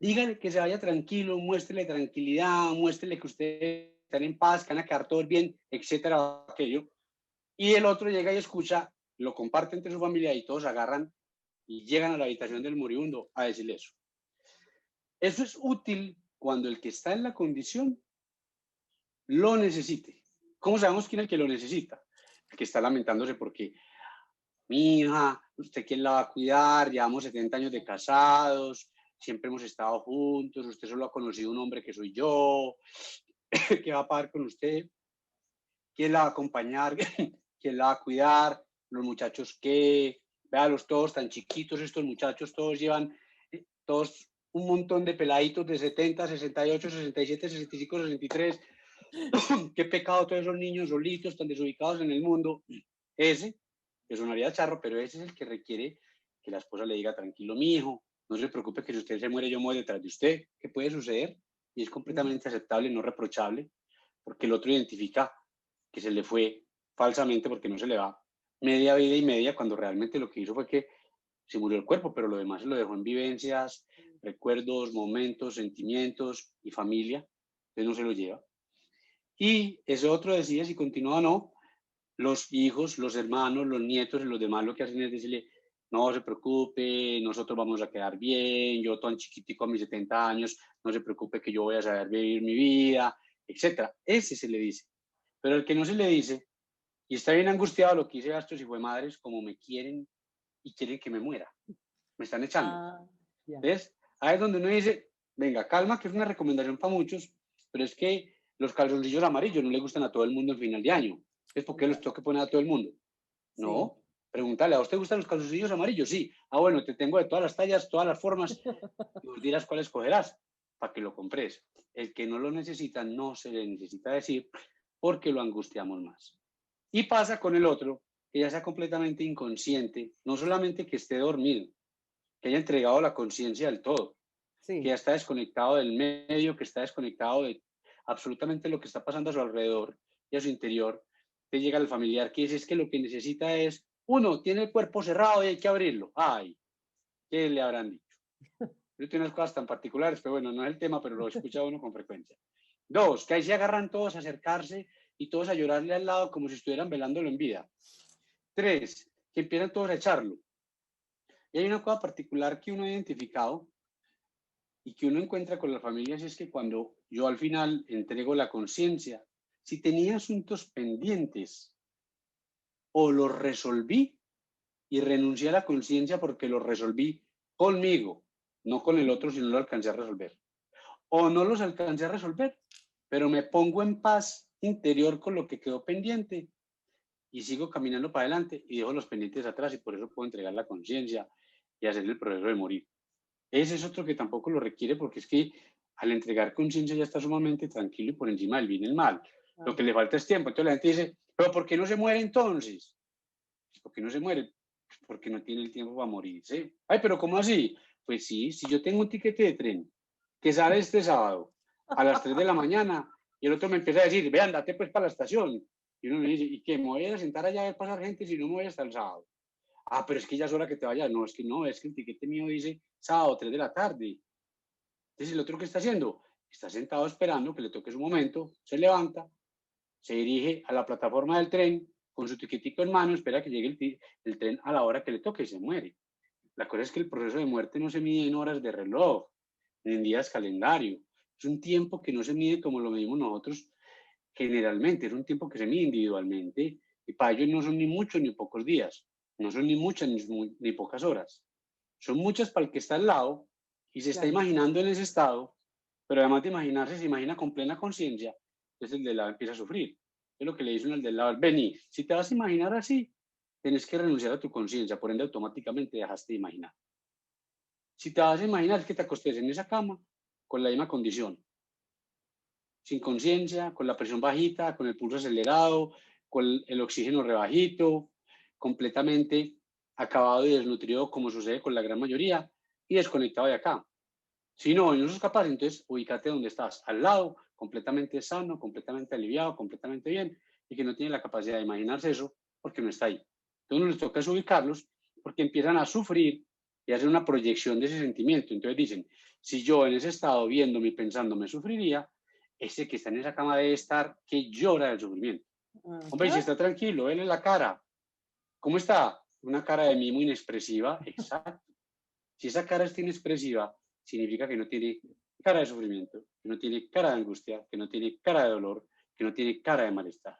Speaker 2: dígale que se vaya tranquilo, muéstrele tranquilidad, muéstrele que ustedes están en paz, que van a quedar todos bien, etcétera, aquello. Y el otro llega y escucha, lo comparte entre su familia y todos agarran y llegan a la habitación del moribundo a decirle eso. Eso es útil cuando el que está en la condición lo necesite. ¿Cómo sabemos quién es el que lo necesita? El que está lamentándose porque, mi hija, ¿usted quién la va a cuidar? Llevamos 70 años de casados, siempre hemos estado juntos, usted solo ha conocido un hombre que soy yo, ¿qué va a pagar con usted? ¿Quién la va a acompañar? ¿Quién la va a cuidar? Los muchachos qué, véalos todos tan chiquitos, estos muchachos todos llevan, todos un montón de peladitos de 70, 68, 67, 65, 63. Qué pecado todos esos niños solitos, tan desubicados en el mundo. Ese, que sonaría charro, pero ese es el que requiere que la esposa le diga, tranquilo, mi hijo, no se preocupe que si usted se muere, yo muero detrás de usted. ¿Qué puede suceder? Y es completamente aceptable, no reprochable, porque el otro identifica que se le fue falsamente porque no se le va media vida y media, cuando realmente lo que hizo fue que se murió el cuerpo, pero lo demás se lo dejó en vivencias, recuerdos, momentos, sentimientos y familia. Entonces no se lo lleva. Y ese otro decide si continúa o no. Los hijos, los hermanos, los nietos y los demás lo que hacen es decirle, no se preocupe, nosotros vamos a quedar bien, yo tan chiquitico a mis 70 años, no se preocupe que yo voy a saber vivir mi vida, etcétera. Ese se le dice. Pero el que no se le dice, y está bien angustiado, lo que hice a estos madres como me quieren y quieren que me muera, me están echando.
Speaker 1: Ah, ya.
Speaker 2: ¿Ves? Ahí es donde uno dice, venga, calma, que es una recomendación para muchos, pero es que los calzoncillos amarillos no le gustan a todo el mundo en final de año. ¿Es por qué los tengo que poner a todo el mundo?
Speaker 1: Sí.
Speaker 2: No. Pregúntale, ¿a usted gustan los calzoncillos amarillos? Sí. Ah, bueno, te tengo de todas las tallas, todas las formas, y vos dirás cuál escogerás para que lo compres. El que no lo necesita, no se le necesita decir porque lo angustiamos más. Y pasa con el otro, que ya sea completamente inconsciente, no solamente que esté dormido, que haya entregado la conciencia del todo, que
Speaker 1: Sí.
Speaker 2: ya está desconectado del medio, que está desconectado de absolutamente lo que está pasando a su alrededor y a su interior. Te llega el familiar que dice es que lo que necesita es, uno, tiene el cuerpo cerrado y hay que abrirlo. Ay, ¿qué le habrán dicho? Yo tengo unas cosas tan particulares, pero bueno, no es el tema, pero lo escucha uno con frecuencia. Dos, que ahí se agarran todos a acercarse y todos a llorarle al lado como si estuvieran velándolo en vida. Tres, que empiezan todos a echarlo. Y hay una cosa particular que uno ha identificado y que uno encuentra con las familias es que cuando yo al final entrego la conciencia, si tenía asuntos pendientes o los resolví y renuncié a la conciencia porque lo resolví conmigo, no con el otro si no lo alcancé a resolver. O no los alcancé a resolver, pero me pongo en paz interior con lo que quedó pendiente y sigo caminando para adelante y dejo los pendientes atrás y por eso puedo entregar la conciencia y hacer el proceso de morir. Ese es otro que tampoco lo requiere porque es que al entregar conciencia ya está sumamente tranquilo y por encima del bien y el mal. Lo que le falta es tiempo. Entonces la gente dice, pero ¿por qué no se muere entonces? ¿Por qué no se muere? Pues porque no tiene el tiempo para morirse. Ay, pero ¿cómo así? Pues sí, si yo tengo un tiquete de tren que sale este sábado a las 3 de la mañana y el otro me empieza a decir, ve, andate pues para la estación. Y uno me dice, ¿y qué? ¿Me voy a sentar allá a ver pasar gente si no me voy hasta el sábado? Ah, pero es que ya es hora que te vayas. No, es que el tiquete mío dice sábado 3 de la tarde. Entonces, ¿el otro qué está haciendo? Está sentado esperando que le toque su momento, se levanta, se dirige a la plataforma del tren con su tiquetico en mano, espera que llegue el tren a la hora que le toque y se muere. La cosa es que el proceso de muerte no se mide en horas de reloj, ni en días calendario. Es un tiempo que no se mide como lo medimos nosotros generalmente, es un tiempo que se mide individualmente y para ellos no son ni muchos ni pocos días, no son ni muchas ni pocas horas. Son muchas para el que está al lado y se está
Speaker 1: Claro.
Speaker 2: imaginando en ese estado, pero además de imaginarse, se imagina con plena conciencia, entonces el del lado empieza a sufrir. Es lo que le dicen al del lado, vení, si te vas a imaginar así, tienes que renunciar a tu conciencia, por ende automáticamente dejaste de imaginar. Si te vas a imaginar que te acostes en esa cama con la misma condición, sin conciencia, con la presión bajita, con el pulso acelerado, con el oxígeno rebajito, completamente acabado y desnutrido como sucede con la gran mayoría y desconectado de acá. Si no, y no sos capaz, entonces ubícate donde estás, al lado, completamente sano, completamente aliviado, completamente bien, y que no tiene la capacidad de imaginarse eso porque no está ahí. Entonces uno les toca es ubicarlos porque empiezan a sufrir y hacen una proyección de ese sentimiento. Entonces dicen, si yo en ese estado viéndome y pensándome sufriría, ese que está en esa cama debe estar que llora del sufrimiento. Hombre, y si
Speaker 1: Ajá.
Speaker 2: está tranquilo, vele la cara. ¿Cómo está? Una cara de mimo inexpresiva, exacto. Si esa cara está inexpresiva, significa que no tiene cara de sufrimiento, que no tiene cara de angustia, que no tiene cara de dolor, que no tiene cara de malestar.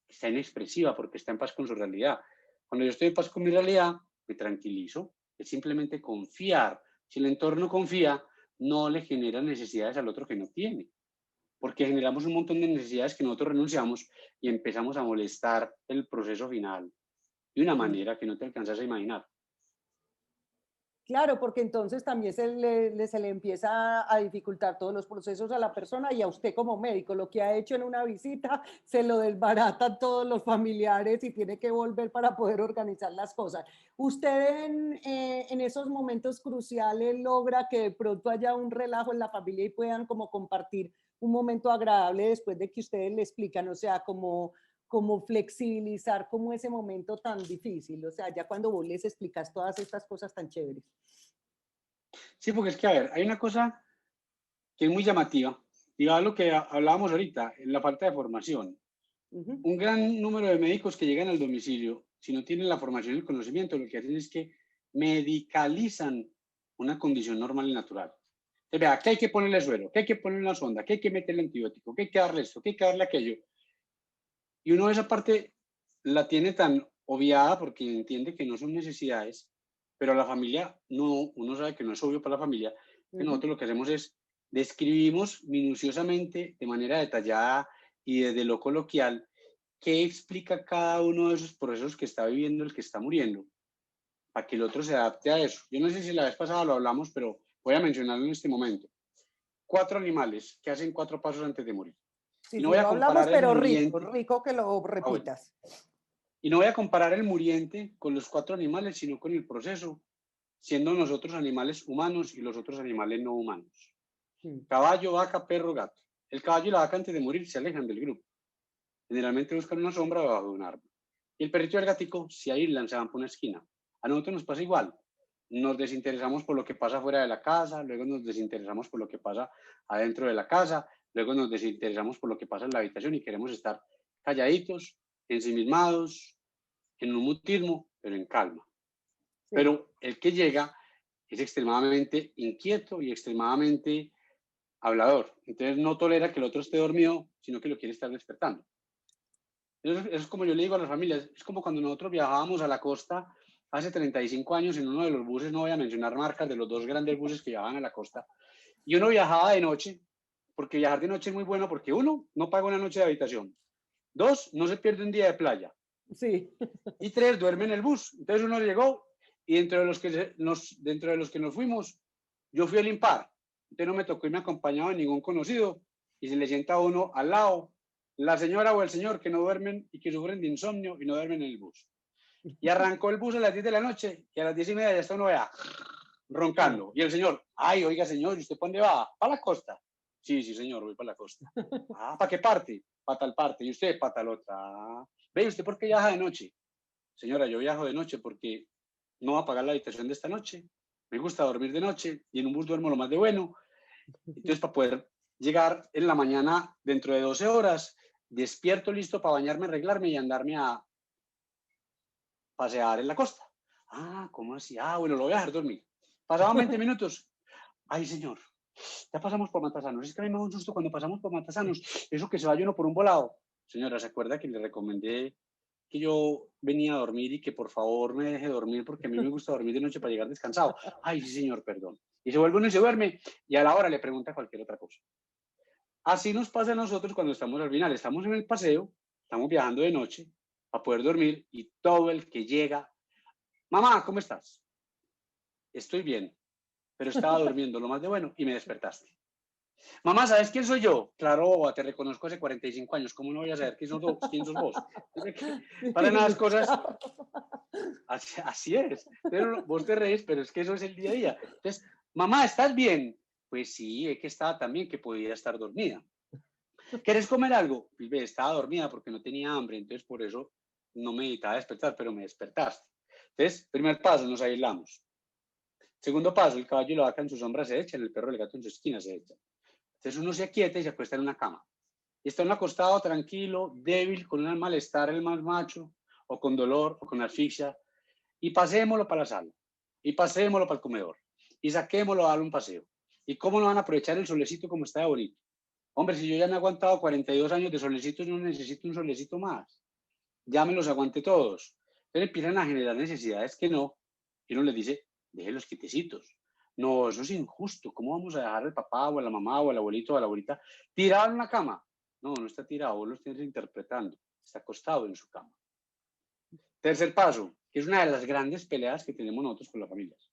Speaker 2: Está inexpresiva porque está en paz con su realidad. Cuando yo estoy en paz con mi realidad, me tranquilizo. Es simplemente confiar. Si el entorno confía, no le genera necesidades al otro que no tiene. Porque generamos un montón de necesidades que nosotros renunciamos y empezamos a molestar el proceso final de una manera que no te alcanzas a imaginar.
Speaker 1: Claro, porque entonces también se le empieza a dificultar todos los procesos a la persona y a usted como médico. Lo que ha hecho en una visita se lo desbaratan todos los familiares y tiene que volver para poder organizar las cosas. ¿Usted en esos momentos cruciales logra que de pronto haya un relajo en la familia y puedan como compartir un momento agradable después de que ustedes le explican? O sea, como flexibilizar como ese momento tan difícil, o sea, ya cuando vos les explicas todas estas cosas tan chéveres.
Speaker 2: Sí, porque es que, a ver, hay una cosa que es muy llamativa, y a lo que hablábamos ahorita, en la falta de formación.
Speaker 1: Ujú.
Speaker 2: Un gran número de médicos que llegan al domicilio, si no tienen la formación y el conocimiento, lo que hacen es que medicalizan una condición normal y natural. Entonces, vea, que hay que ponerle suero, que hay que ponerle una sonda, que hay que meterle antibiótico, que hay que darle esto, que hay que darle aquello. Y uno esa parte la tiene tan obviada porque entiende que no son necesidades, pero la familia no, uno sabe que no es obvio para la familia, que
Speaker 1: Ujú.
Speaker 2: nosotros lo que hacemos es describimos minuciosamente, de manera detallada y desde lo coloquial, qué explica cada uno de esos procesos que está viviendo el que está muriendo, para que el otro se adapte a eso. Yo no sé si la vez pasada lo hablamos, pero voy a mencionarlo en este momento. 4 animales que hacen 4 pasos antes de morir.
Speaker 1: Sí,
Speaker 2: Y no
Speaker 1: sí,
Speaker 2: voy
Speaker 1: lo
Speaker 2: a
Speaker 1: hablamos,
Speaker 2: comparar el
Speaker 1: pero rico,
Speaker 2: muriente.
Speaker 1: rico que lo
Speaker 2: Ah, bueno.
Speaker 1: repitas.
Speaker 2: Y no voy a comparar el muriente con los 4 animales, sino con el proceso, siendo nosotros animales humanos y los otros animales no humanos.
Speaker 1: Mm.
Speaker 2: Caballo, vaca, perro, gato. El caballo y la vaca antes de morir se alejan del grupo. Generalmente buscan una sombra debajo de un árbol. Y el perrito y el gatico se aíslan, se van por una esquina. A nosotros nos pasa igual. Nos desinteresamos por lo que pasa fuera de la casa, luego nos desinteresamos por lo que pasa adentro de la casa, luego nos desinteresamos por lo que pasa en la habitación y queremos estar calladitos, ensimismados, en un mutismo, pero en calma.
Speaker 1: Sí.
Speaker 2: Pero el que llega es extremadamente inquieto y extremadamente hablador. Entonces no tolera que el otro esté dormido, sino que lo quiere estar despertando. Eso es como yo le digo a las familias, es como cuando nosotros viajábamos a la costa hace 35 años en uno de los buses, no voy a mencionar marcas, de los dos grandes buses que llevaban a la costa, y uno viajaba de noche, porque viajar de noche es muy bueno, porque uno, no paga una noche de habitación, dos, no se pierde un día de playa,
Speaker 1: Sí.
Speaker 2: y tres, duerme en el bus. Entonces uno llegó y dentro de los que nos fuimos, yo fui el impar. Entonces no me tocó irme acompañado de ningún conocido y se le sienta a uno al lado la señora o el señor que no duermen y que sufren de insomnio y no duermen en el bus. Y arrancó el bus a las 10 de la noche y a las 10:30 ya está uno vea
Speaker 1: Sí.
Speaker 2: roncando. Y el señor, ay, oiga señor, ¿y usted para dónde va? ¿Para la costa? Sí, sí señor, voy para la costa. Ah, ¿para qué parte? Para tal parte. ¿Y usted? Para tal otra. Ah, ve, ¿usted por qué viaja de noche? Señora, yo viajo de noche porque no va a pagar la habitación de esta noche. Me gusta dormir de noche y en un bus duermo lo más de bueno. Entonces, para poder llegar en la mañana dentro de 12 horas, despierto listo para bañarme, arreglarme y andarme a pasear en la costa. Ah, ¿cómo así? Ah, bueno, lo voy a dejar dormir. Pasaban 20 minutos. Ay, señor, ya pasamos por Matasanos. Es que a mí me da un susto cuando pasamos por Matasanos. Eso que se vaya uno por un volado. Señora, ¿se acuerda que le recomendé que yo venía a dormir y que por favor me deje dormir porque a mí me gusta dormir de noche para llegar descansado? Ay, sí, señor, perdón. Y se vuelve uno y se duerme y a la hora le pregunta cualquier otra cosa. Así nos pasa a nosotros cuando estamos al final, estamos en el paseo, estamos viajando de noche para poder dormir y todo el que llega, mamá, ¿cómo estás? Estoy bien, pero estaba durmiendo lo más de bueno y me despertaste. Mamá, ¿sabes quién soy yo? Claro, boba, te reconozco hace 45 años. ¿Cómo no voy a saber quién sos vos? Para nada las
Speaker 1: Sí,
Speaker 2: cosas,
Speaker 1: claro.
Speaker 2: así es. Pero vos te reís, pero es que eso es el día a día. Entonces, mamá, ¿estás bien? Pues sí, es que estaba también que podía estar dormida. ¿Quieres comer algo? Pues ve, estaba dormida porque no tenía hambre, entonces por eso no me necesitaba despertar, pero me despertaste. Entonces, primer paso, nos aislamos. Segundo paso, el caballo y la vaca en su sombra se echan, el perro y el gato en su esquina se echan. Entonces uno se aquieta y se acuesta en una cama. Y está uno acostado, tranquilo, débil, con un malestar el más macho, o con dolor, o con asfixia, y pasémoslo para la sala, y pasémoslo para el comedor, y saquémoslo a dar un paseo. ¿Y cómo no van a aprovechar el solecito como está de bonito? Hombre, si yo ya me he aguantado 42 años de solecitos, yo no necesito un solecito más. Ya me los aguanté todos. Entonces empiezan a generar necesidades que no, y uno les dice, déjenlos quietecitos. No, eso es injusto. ¿Cómo vamos a dejar al papá o a la mamá o al abuelito o a la abuelita tirado en una cama? No, no está tirado, vos lo estás interpretando. Está acostado en su cama. Tercer paso, que es una de las grandes peleas que tenemos nosotros con las familias.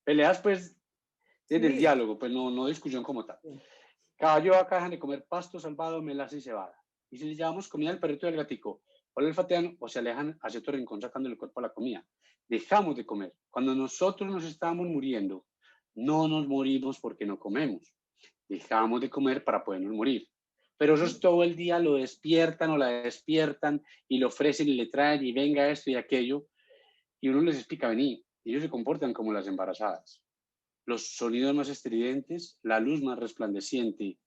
Speaker 2: Peleas, pues, desde el
Speaker 1: Sí,
Speaker 2: diálogo, pues no discusión como tal.
Speaker 1: sí.
Speaker 2: Caballo acá dejan de comer pasto, salvado, melaza y cebada. Y si le llevamos comida al perrito del gatico, o le olfatean o se alejan hacia otro rincón sacando el cuerpo a la comida. Dejamos de comer. Cuando nosotros nos estamos muriendo, no nos morimos porque no comemos. Dejamos de comer para podernos morir. Pero esos todo el día lo despiertan o la despiertan y le ofrecen y le traen y venga esto y aquello. Y uno les explica, vení. Ellos se comportan como las embarazadas. Los sonidos más estridentes, la luz más resplandeciente,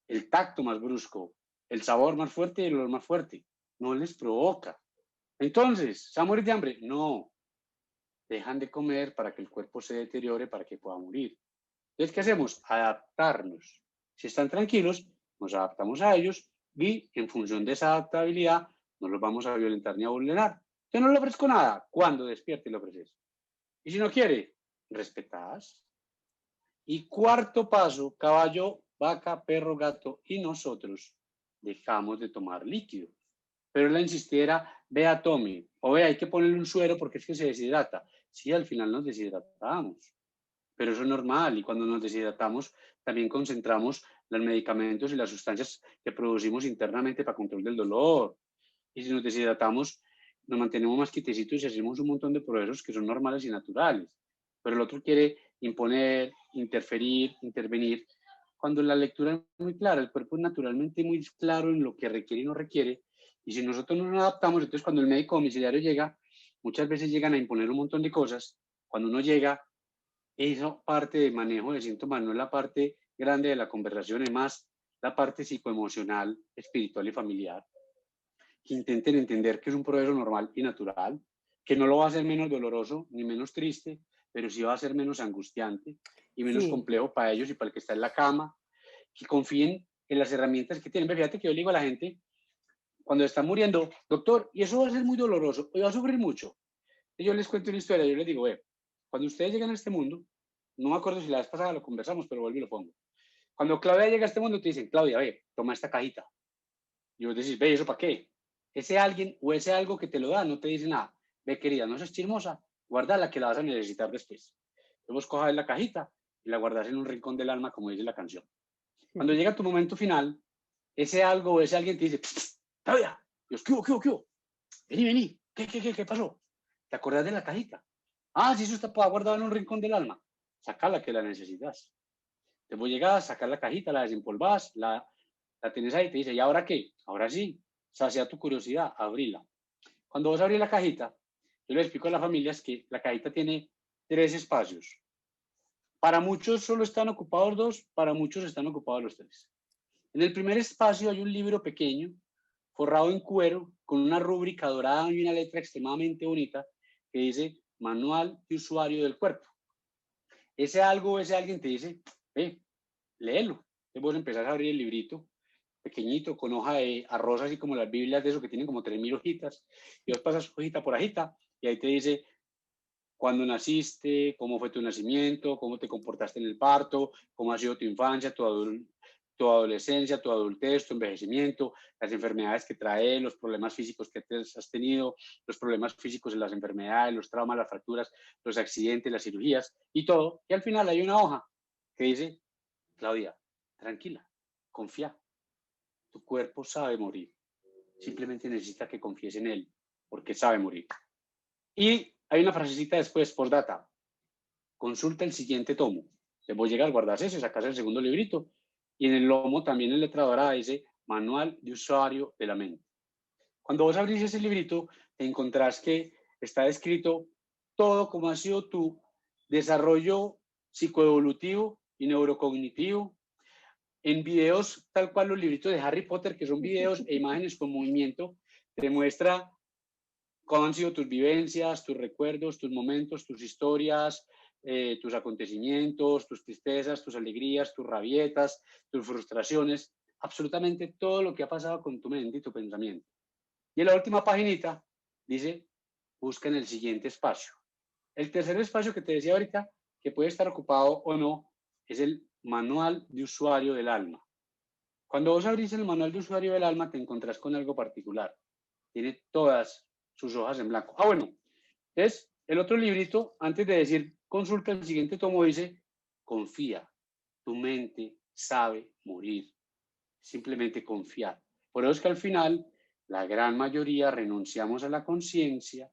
Speaker 2: el tacto más brusco, el sabor más fuerte y el olor más fuerte. No les provoca. Entonces, ¿se va a morir de hambre? No. Dejan de comer para que el cuerpo se deteriore, para que pueda morir. Entonces, ¿qué hacemos? Adaptarnos. Si están tranquilos, nos adaptamos a ellos y en función de esa adaptabilidad no los vamos a violentar ni a vulnerar. Yo no le ofrezco nada. Cuando despierte le ofreces. Y si no quiere, respetás. Y cuarto paso, caballo, vaca, perro, gato y nosotros dejamos de tomar líquido. Pero la insistiera, vea, tome, o vea, hay que ponerle un suero porque es que se deshidrata. Sí, al final nos deshidratamos, pero eso es normal y cuando nos deshidratamos también concentramos los medicamentos y las sustancias que producimos internamente para control del dolor. Y si nos deshidratamos, nos mantenemos más quietecitos y hacemos un montón de procesos que son normales y naturales. Pero el otro quiere imponer, interferir, intervenir, cuando la lectura es muy clara, el cuerpo es naturalmente muy claro en lo que requiere y no requiere, y si nosotros no nos adaptamos, entonces cuando el médico domiciliario llega, muchas veces llegan a imponer un montón de cosas, cuando uno llega, esa parte de manejo de síntomas no es la parte grande de la conversación, es más la parte psicoemocional, espiritual y familiar, que intenten entender que es un proceso normal y natural, que no lo va a hacer menos doloroso ni menos triste, pero sí va a ser menos angustiante y menos
Speaker 1: Sí,
Speaker 2: complejo para ellos y para el que está en la cama, que confíen en las herramientas que tienen. Fíjate que yo le digo a la gente, cuando están muriendo, doctor, y eso va a ser muy doloroso, y va a sufrir mucho. Y yo les cuento una historia, yo les digo, cuando ustedes llegan a este mundo, no me acuerdo si la vez pasada lo conversamos, pero vuelvo y lo pongo. Cuando Claudia llega a este mundo, te dicen, Claudia, toma esta cajita. Y vos decís, ¿eso para qué? Ese alguien o ese algo que te lo da no te dice nada. Ve, querida, no seas chismosa, guárdala que la vas a necesitar después. Entonces vos cojas la cajita y la guardas en un rincón del alma, como dice la canción. Cuando llega tu momento final, ese algo o ese alguien te dice, Claudia, Dios, ¿qué hubo, qué hubo, qué hubo? Vení, ¿qué pasó? ¿Te acordás de la cajita? Ah, si eso está guardado en un rincón del alma, sacala que la necesitas. Te voy a llegar a sacar la cajita, la desempolvás, la tienes ahí y te dice, ¿y ahora qué? Ahora sí, sacia tu curiosidad, abrila. Cuando vos abrís la cajita, yo le explico a las familias que la cajita tiene 3 espacios. Para muchos solo están ocupados 2, para muchos están ocupados los 3. En el primer espacio hay un libro pequeño, forrado en cuero, con una rúbrica dorada y una letra extremadamente bonita que dice Manual de Usuario del Cuerpo. Ese algo, ese alguien te dice, léelo. Entonces vos empezás a abrir el librito, pequeñito, con hoja de arroz, así como las Biblias de eso que tienen como 3000 hojitas, y vos pasas hojita por hojita, y ahí te dice cuándo naciste, cómo fue tu nacimiento, cómo te comportaste en el parto, cómo ha sido tu infancia, tu adolescencia, tu adultez, tu envejecimiento, las enfermedades que trae, los problemas físicos que has tenido, los problemas físicos de las enfermedades, los traumas, las fracturas, los accidentes, las cirugías y todo. Y al final hay una hoja que dice, Claudia, tranquila, confía, tu cuerpo sabe morir, simplemente necesita que confíes en él, porque sabe morir. Y hay una frasecita después, postdata, consulta el siguiente tomo. Te voy a llegar, guardas ese, sacas el segundo librito, y en el lomo también en letra dorada dice Manual de Usuario de la Mente. Cuando vos abrís ese librito, te encontrás que está descrito todo como ha sido tu desarrollo psicoevolutivo y neurocognitivo, en videos tal cual los libritos de Harry Potter, que son videos e imágenes con movimiento, te muestra cómo han sido tus vivencias, tus recuerdos, tus momentos, tus historias, tus acontecimientos, tus tristezas, tus alegrías, tus rabietas, tus frustraciones, absolutamente todo lo que ha pasado con tu mente y tu pensamiento. Y en la última paginita dice, busca en el siguiente espacio. El tercer espacio que te decía ahorita, que puede estar ocupado o no, es el manual de usuario del alma. Cuando vos abrís el manual de usuario del alma, te encontrás con algo particular. Tiene todas sus hojas en blanco. Bueno, entonces el otro librito, antes de decir consulta el siguiente tomo, dice confía, tu mente sabe morir, simplemente confiar. Por eso es que al final la gran mayoría renunciamos a la conciencia,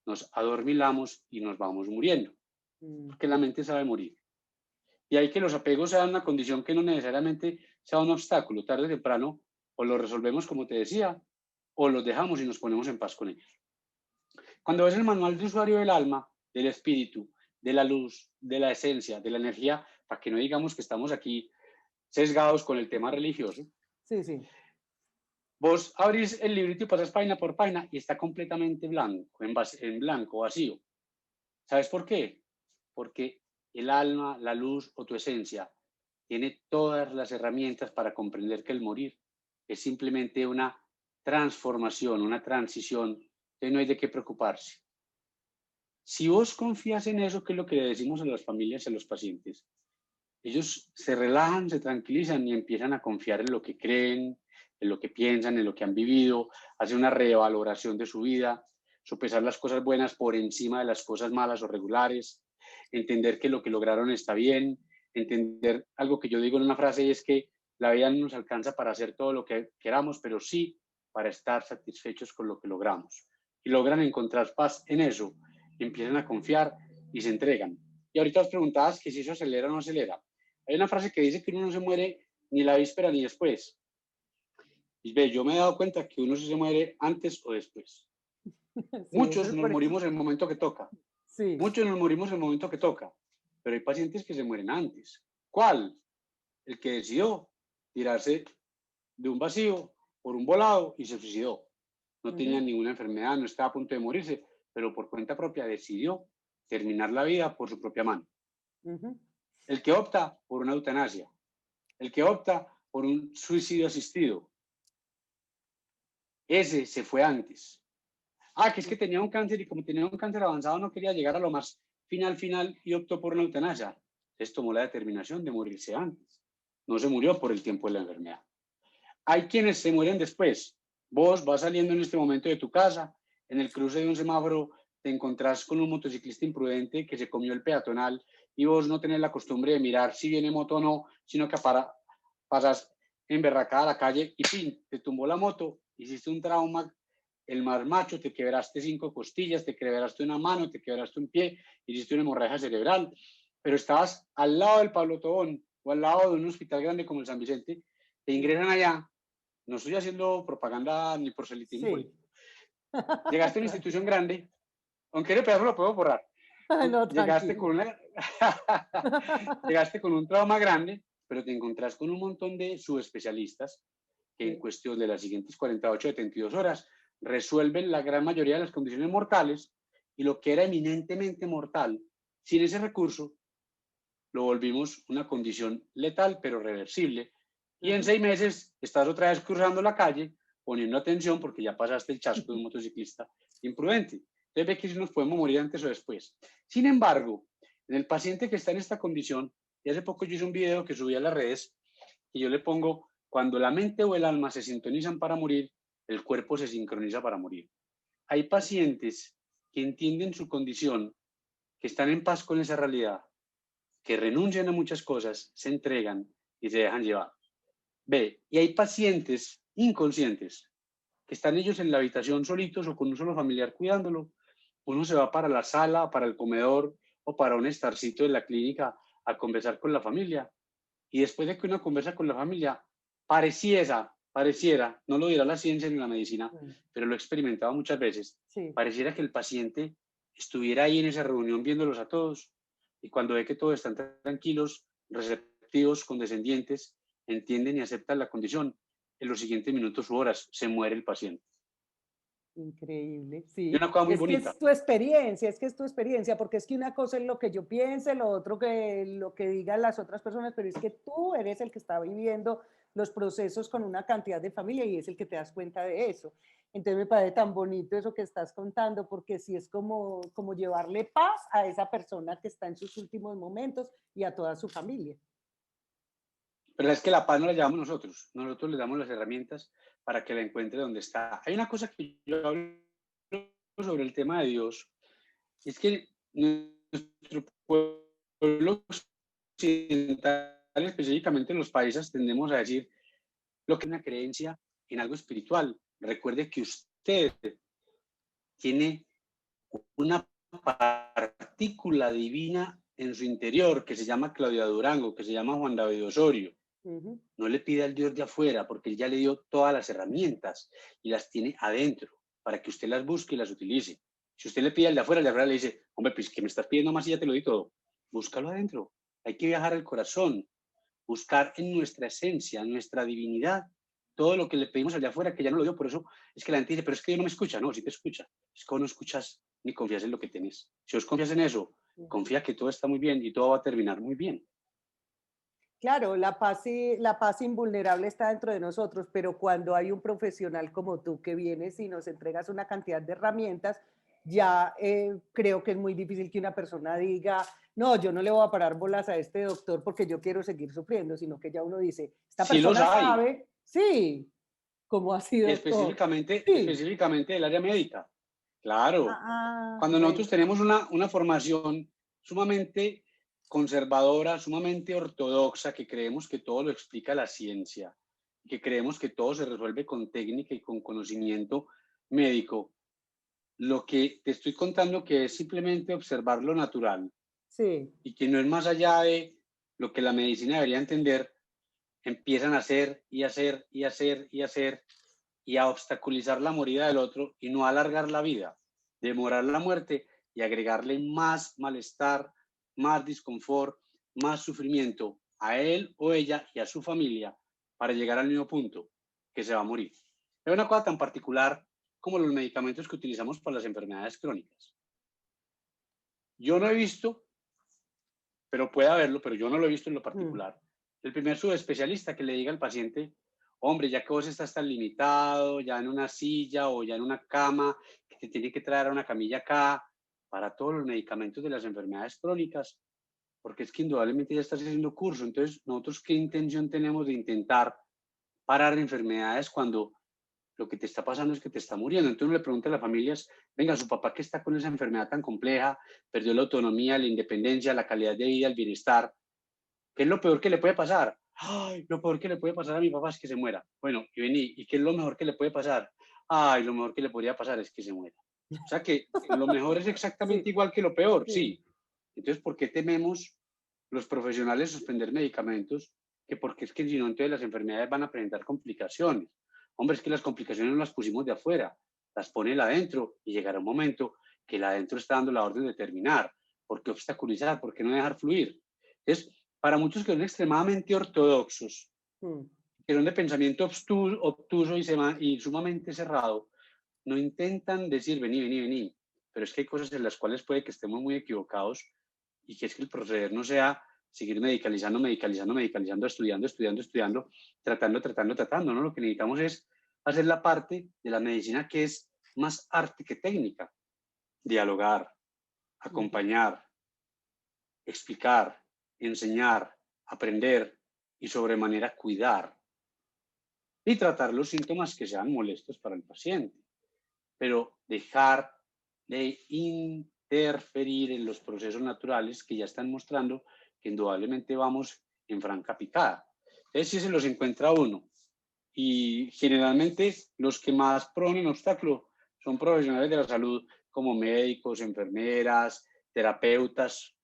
Speaker 2: nos adormilamos y nos vamos muriendo, porque la mente sabe morir. Y hay que los apegos sean una condición que no necesariamente sea un obstáculo, tarde o temprano, o lo resolvemos como te decía, o los dejamos y nos ponemos en paz con ellos. Cuando ves el manual de usuario del alma, del espíritu, de la luz, de la esencia, de la energía, para que no digamos que estamos aquí sesgados con el tema religioso,
Speaker 1: Sí.
Speaker 2: vos abrís el librito y pasas página por página y está completamente blanco, en blanco, vacío. ¿Sabes por qué? Porque el alma, la luz o tu esencia tiene todas las herramientas para comprender que el morir es simplemente una transformación, una transición, entonces no hay de qué preocuparse. Si vos confías en eso, que es lo que le decimos a las familias y a los pacientes, ellos se relajan, se tranquilizan y empiezan a confiar en lo que creen, en lo que piensan, en lo que han vivido, hacen una revaloración de su vida, sopesar las cosas buenas por encima de las cosas malas o regulares, entender que lo que lograron está bien, entender algo que yo digo en una frase y es que la vida no nos alcanza para hacer todo lo que queramos, pero sí para estar satisfechos con lo que logramos. Y logran encontrar paz en eso, y empiezan a confiar y se entregan. Y ahorita os preguntabas que si eso acelera o no acelera. Hay una frase que dice que uno no se muere ni la víspera ni después. Y ve, yo me he dado cuenta que uno se muere antes o después.
Speaker 1: Sí, eso
Speaker 2: Muchos
Speaker 1: es
Speaker 2: nos
Speaker 1: porque...
Speaker 2: morimos en el momento que toca.
Speaker 1: Sí.
Speaker 2: Muchos nos morimos en el momento que toca. Pero hay pacientes que se mueren antes. ¿Cuál? El que decidió tirarse de un vacío por un volado y se suicidó. No tenía ninguna enfermedad, no estaba a punto de morirse, pero por cuenta propia decidió terminar la vida por su propia mano. El que opta por una eutanasia, el que opta por un suicidio asistido, ese se fue antes. que es que tenía un cáncer y como tenía un cáncer avanzado no quería llegar a lo más final y optó por una eutanasia. Entonces tomó la determinación de morirse antes. No se murió por el tiempo de la enfermedad. Hay quienes se mueren después. Vos vas saliendo en este momento de tu casa, en el cruce de un semáforo te encontrás con un motociclista imprudente que se comió el peatonal y vos no tenés la costumbre de mirar si viene moto o no, sino que pasas emberracada a la calle y ¡pin! Te tumbó la moto, hiciste un trauma, el más macho, te quebraste 5 costillas, te quebraste una mano, te quebraste un pie, hiciste una hemorragia cerebral, pero estabas al lado del Pablo Tobón o al lado de un hospital grande como el San Vicente, te ingresan allá. No estoy haciendo propaganda ni proselitismo
Speaker 1: Sí.
Speaker 2: político. Llegaste a una institución grande, aunque el pedazo lo puedo borrar.
Speaker 1: No,
Speaker 2: Llegaste
Speaker 1: tranquilo.
Speaker 2: con una... Llegaste con un trauma grande, pero te encontrás con un montón de subespecialistas que en
Speaker 1: Sí.
Speaker 2: cuestión de las siguientes 48, 72 horas resuelven la gran mayoría de las condiciones mortales y lo que era eminentemente mortal, sin ese recurso, lo volvimos una condición letal pero reversible. Y en 6 meses estás otra vez cruzando la calle poniendo atención porque ya pasaste el chasco de un motociclista imprudente. Entonces ve que si nos podemos morir antes o después. Sin embargo, en el paciente que está en esta condición, y hace poco yo hice un video que subí a las redes y yo le pongo, cuando la mente o el alma se sintonizan para morir, el cuerpo se sincroniza para morir. Hay pacientes que entienden su condición, que están en paz con esa realidad, que renuncian a muchas cosas, se entregan y se dejan llevar. Ve, y hay pacientes inconscientes que están ellos en la habitación solitos o con un solo familiar cuidándolo. Uno se va para la sala, para el comedor o para un estarcito de la clínica a conversar con la familia. Y después de que uno conversa con la familia, pareciera, no lo dirá la ciencia ni la medicina, pero lo he experimentado muchas veces,
Speaker 1: Sí.
Speaker 2: pareciera que el paciente estuviera ahí en esa reunión viéndolos a todos y cuando ve que todos están tranquilos, receptivos, condescendientes, entienden y aceptan la condición, en los siguientes minutos u horas se muere el paciente.
Speaker 1: Increíble,
Speaker 2: Y
Speaker 1: sí.
Speaker 2: una cosa muy
Speaker 1: Es que
Speaker 2: bonita.
Speaker 1: es tu experiencia, es que es tu experiencia, porque es que una cosa es lo que yo piense, lo otro que lo que digan las otras personas, pero es que tú eres el que está viviendo los procesos con una cantidad de familia y es el que te das cuenta de eso. Entonces me parece tan bonito eso que estás contando, porque sí es como llevarle paz a esa persona que está en sus últimos momentos y a toda su familia.
Speaker 2: Pero es que la paz no la llevamos nosotros le damos las herramientas para que la encuentre donde está. Hay una cosa que yo hablo sobre el tema de Dios, es que nuestro pueblo occidental, específicamente en los países, tendemos a decir lo que es una creencia en algo espiritual. Recuerde que usted tiene una partícula divina en su interior que se llama Claudia Durango, que se llama Juan David Osorio.
Speaker 1: Ujú.
Speaker 2: No le pida al Dios de afuera, porque Él ya le dio todas las herramientas y las tiene adentro para que usted las busque y las utilice. Si usted le pide al de afuera, el de afuera le dice, hombre, pues que me estás pidiendo más y ya te lo di todo. Búscalo adentro. Hay que viajar al corazón, buscar en nuestra esencia, en nuestra divinidad, todo lo que le pedimos al de afuera, que ya no lo dio. Por eso es que la gente dice, pero es que Dios no me escucha. No, sí te escucha. Es que vos no escuchas ni confías en lo que tenés. Si vos confías en eso,
Speaker 1: Ujú.
Speaker 2: confía que todo está muy bien y todo va a terminar muy bien.
Speaker 1: Claro, la paz invulnerable está dentro de nosotros, pero cuando hay un profesional como tú que vienes y nos entregas una cantidad de herramientas, ya creo que es muy difícil que una persona diga, no, yo no le voy a parar bolas a este doctor porque yo quiero seguir sufriendo, sino que ya uno dice, esta
Speaker 2: Sí los
Speaker 1: persona
Speaker 2: hay,
Speaker 1: sabe, sí, cómo así, doctor. Sí.
Speaker 2: específicamente del área médica. Claro,
Speaker 1: Ah,
Speaker 2: cuando nosotros
Speaker 1: bueno,
Speaker 2: tenemos una formación sumamente conservadora, sumamente ortodoxa, que creemos que todo lo explica la ciencia, que creemos que todo se resuelve con técnica y con conocimiento médico, lo que te estoy contando que es simplemente observar lo natural
Speaker 1: sí,
Speaker 2: y que no es más allá de lo que la medicina debería entender, empiezan a hacer y hacer y hacer y hacer y a obstaculizar la moría del otro y no alargar la vida, demorar la muerte y agregarle más malestar, más disconfort, más sufrimiento a él o ella y a su familia para llegar al mismo punto, que se va a morir. Es una cosa tan particular como los medicamentos que utilizamos para las enfermedades crónicas. Yo no he visto, pero puede haberlo, pero yo no lo he visto en lo
Speaker 1: mm,
Speaker 2: particular, el primer subespecialista que le diga al paciente, hombre, ya que vos estás tan limitado, ya en una silla o ya en una cama, que te tiene que traer a una camilla acá, para todos los medicamentos de las enfermedades crónicas, porque es que indudablemente ya estás haciendo curso. Entonces, nosotros, ¿qué intención tenemos de intentar parar enfermedades cuando lo que te está pasando es que te está muriendo? Entonces uno le pregunta a las familias, venga, su papá que está con esa enfermedad tan compleja, perdió la autonomía, la independencia, la calidad de vida, el bienestar, ¿qué es lo peor que le puede pasar? Ay, lo peor que le puede pasar a mi papá es que se muera. Bueno, y vení, ¿y qué es lo mejor que le puede pasar? Ay, lo mejor que le podría pasar es que se muera. O sea que lo mejor es exactamente
Speaker 1: Sí,
Speaker 2: igual que lo peor,
Speaker 1: sí.
Speaker 2: sí. Entonces, ¿por qué tememos los profesionales suspender medicamentos? Que porque es que si no, entonces las enfermedades van a presentar complicaciones. Hombre, es que las complicaciones no las pusimos de afuera, las pone el adentro y llegará un momento que el adentro está dando la orden de terminar. ¿Por qué obstaculizar? ¿Por qué no dejar fluir? Entonces, para muchos que son extremadamente ortodoxos,
Speaker 1: Mm.
Speaker 2: que son de pensamiento obtuso y sumamente cerrado, no intentan decir, vení, vení, vení. Pero es que hay cosas en las cuales puede que estemos muy equivocados y que es que el proceder no sea seguir medicalizando, medicalizando, medicalizando, estudiando, estudiando, estudiando, tratando, tratando, tratando, ¿no? Lo que necesitamos es hacer la parte de la medicina que es más arte que técnica, dialogar,
Speaker 1: Ujú.
Speaker 2: acompañar, explicar, enseñar, aprender y sobremanera cuidar y tratar los síntomas que sean molestos para el paciente, pero dejar de interferir en los procesos naturales que ya están mostrando que indudablemente vamos en franca picada. Entonces, si se los encuentra uno, y generalmente los que más ponen obstáculo son profesionales de la salud como médicos, enfermeras, terapeutas,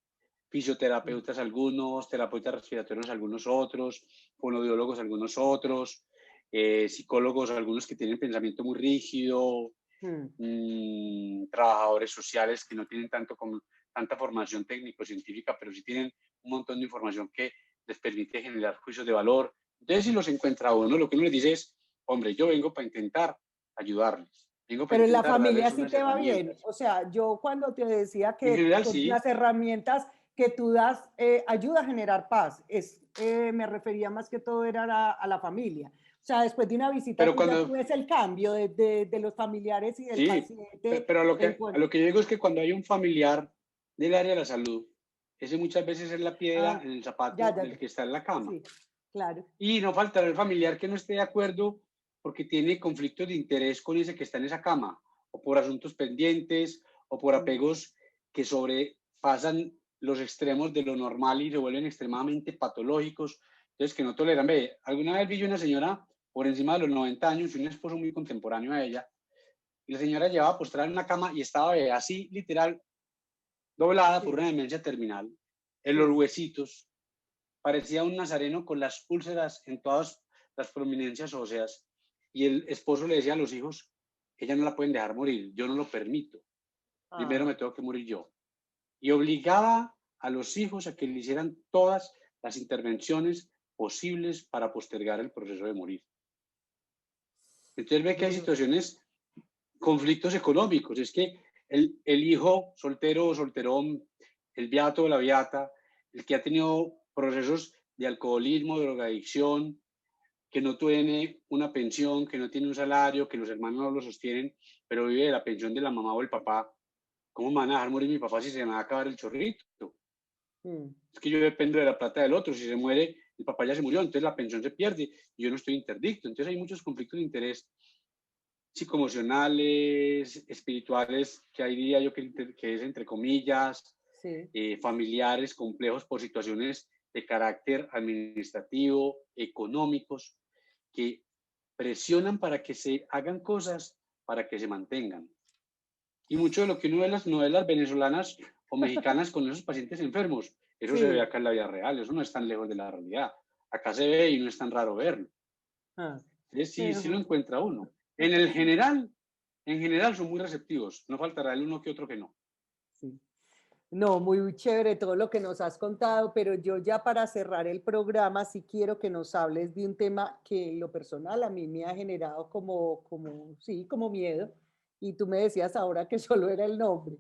Speaker 2: fisioterapeutas algunos, terapeutas respiratorios algunos otros, fonoaudiólogos algunos otros, psicólogos algunos que tienen pensamiento muy rígido,
Speaker 1: Mm.
Speaker 2: trabajadores sociales que no tienen tanta formación técnico-científica, pero sí tienen un montón de información que les permite generar juicios de valor. Entonces, si los encuentra uno, lo que uno les dice es, hombre, yo vengo para intentar ayudarles, vengo para
Speaker 1: Pero en la
Speaker 2: intentar
Speaker 1: familia
Speaker 2: darles
Speaker 1: sí
Speaker 2: unas
Speaker 1: te va bien.
Speaker 2: herramientas.
Speaker 1: O sea, yo cuando te decía
Speaker 2: En
Speaker 1: que
Speaker 2: general,
Speaker 1: con
Speaker 2: sí,
Speaker 1: las herramientas que tú das ayuda a generar paz, me refería más que todo era a la familia. O sea, después de una visita
Speaker 2: pero
Speaker 1: tuya, tú
Speaker 2: cuando,
Speaker 1: ves el cambio de los familiares y del
Speaker 2: sí,
Speaker 1: paciente.
Speaker 2: pero a
Speaker 1: Bueno,
Speaker 2: lo que yo digo es que cuando hay un familiar del área de la salud, ese muchas veces es la piedra
Speaker 1: ah,
Speaker 2: en el
Speaker 1: ya,
Speaker 2: zapato
Speaker 1: ya,
Speaker 2: del
Speaker 1: ya.
Speaker 2: que está en la cama.
Speaker 1: Sí, claro.
Speaker 2: Y no faltará el familiar que no esté de acuerdo porque tiene conflictos de interés con ese que está en esa cama, o por asuntos pendientes, o por
Speaker 1: Mm.
Speaker 2: apegos que sobrepasan los extremos de lo normal y se vuelven extremadamente patológicos, entonces que no toleran. Ve, alguna vez vi yo una señora por encima de los 90 años y un esposo muy contemporáneo a ella, y la señora llevaba postrada en una cama y estaba así, literal, doblada por
Speaker 1: Sí,
Speaker 2: una demencia terminal, en los
Speaker 1: sí.
Speaker 2: huesitos, parecía un nazareno con las úlceras en todas las prominencias óseas. Y el esposo le decía a los hijos, ella no la pueden dejar morir, yo no lo permito, primero
Speaker 1: Ah.
Speaker 2: me tengo que morir yo. Y obligaba a los hijos a que le hicieran todas las intervenciones posibles para postergar el proceso de morir. Entonces ve que hay
Speaker 1: Duro.
Speaker 2: situaciones, conflictos económicos, es que el hijo soltero o solterón, el viato o la viata, el que ha tenido procesos de alcoholismo, drogadicción, que no tiene una pensión, que no tiene un salario, que los hermanos no lo sostienen, pero vive de la pensión de la mamá o el papá. ¿Cómo me van a dejar morir mi papá si se me va a acabar el chorrito?
Speaker 1: Mm.
Speaker 2: Es que yo dependo de la plata del otro. Si se muere, el papá ya se murió, entonces la pensión se pierde y yo no estoy interdicto. Entonces hay muchos conflictos de interés psicoemocionales, espirituales, que ahí diría yo que es entre comillas,
Speaker 1: Sí.
Speaker 2: familiares complejos por situaciones de carácter administrativo, económicos, que presionan para que se hagan cosas para que se mantengan. Y mucho de lo que uno ve en las novelas venezolanas o mexicanas con esos pacientes enfermos, eso se ve
Speaker 1: Sí.
Speaker 2: acá en la vida real, eso no es tan lejos de la realidad. Acá se ve y no es tan raro verlo.
Speaker 1: Ah.
Speaker 2: Entonces,
Speaker 1: Sí,
Speaker 2: sí, sí lo
Speaker 1: ajá.
Speaker 2: encuentra uno. En general son muy receptivos, no faltará el uno que otro que no.
Speaker 1: Sí. No, muy chévere todo lo que nos has contado, pero yo ya para cerrar el programa sí quiero que nos hables de un tema que en lo personal a mí me ha generado sí, como miedo, y tú me decías ahora que solo era el nombre,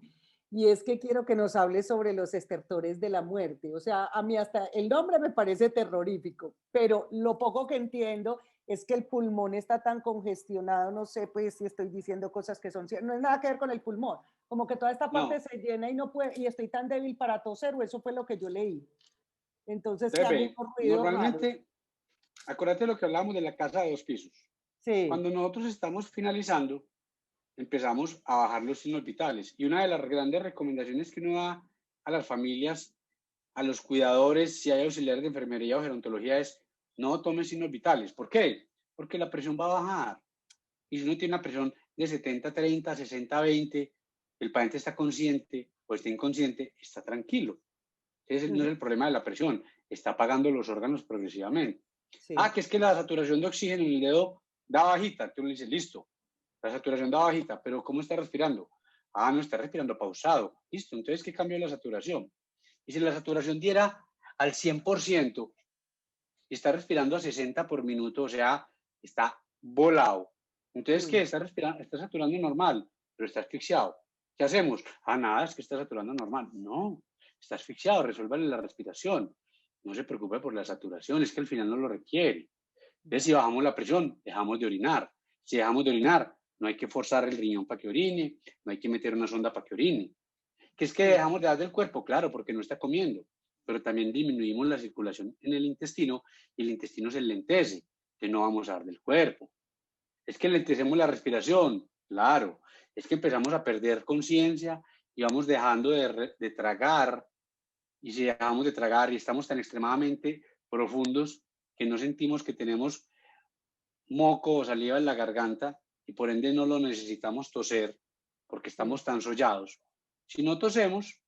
Speaker 1: y es que quiero que nos hables sobre los estertores de la muerte. O sea, a mí hasta el nombre me parece terrorífico, pero lo poco que entiendo es que el pulmón está tan congestionado, no sé pues si estoy diciendo cosas que son ciertas, no es nada que ver con el pulmón, como que toda esta parte
Speaker 2: No,
Speaker 1: se llena y no puede, y estoy tan débil para toser, o eso fue lo que yo leí. Entonces que
Speaker 2: entonces
Speaker 1: hago
Speaker 2: ve,
Speaker 1: unos ruidos raros.
Speaker 2: normalmente, acuérdate de lo que hablábamos de la casa de 2 pisos.
Speaker 1: Sí,
Speaker 2: Cuando nosotros estamos finalizando, empezamos a bajar los signos vitales. Y una de las grandes recomendaciones que uno da a las familias, a los cuidadores, si hay auxiliares de enfermería o gerontología, es no tomen signos vitales. ¿Por qué? Porque la presión va a bajar. Y si uno tiene una presión de 70-30, 60-20, el paciente está consciente o está inconsciente, está tranquilo. Ese no es
Speaker 1: ujú,
Speaker 2: el problema de la presión, está apagando los órganos progresivamente.
Speaker 1: sí.
Speaker 2: Que es que la saturación de oxígeno en el dedo da bajita. Entonces uno dice, listo, la saturación da bajita, pero ¿cómo está respirando? No está respirando pausado. Listo, entonces, ¿qué cambio la saturación? Y si la saturación diera al 100% y está respirando a 60 por minuto, o sea, está volado. Entonces, ¿qué?
Speaker 1: Mm.
Speaker 2: Está respirando, está saturando normal, pero está asfixiado. ¿Qué hacemos? Nada, es que está saturando normal. No, está asfixiado, resuélvale la respiración. No se preocupe por la saturación, es que al final no lo requiere. Entonces,
Speaker 1: Ya.
Speaker 2: si bajamos la presión, dejamos de orinar. Si dejamos de orinar, no hay que forzar el riñón para que orine, no hay que meter una sonda para que orine. ¿Qué es que
Speaker 1: Sí.
Speaker 2: dejamos de dar del cuerpo? Claro, porque no está comiendo, pero también disminuimos la circulación en el intestino y el intestino se lentece, que no vamos a dar del cuerpo. Es que lentecemos la respiración, claro. Es que empezamos a perder conciencia y vamos dejando de tragar. Y si dejamos de tragar y estamos tan extremadamente profundos que no sentimos que tenemos moco o saliva en la garganta y por ende no lo necesitamos toser porque
Speaker 1: Mm.
Speaker 2: estamos tan sollados. Si no tosemos,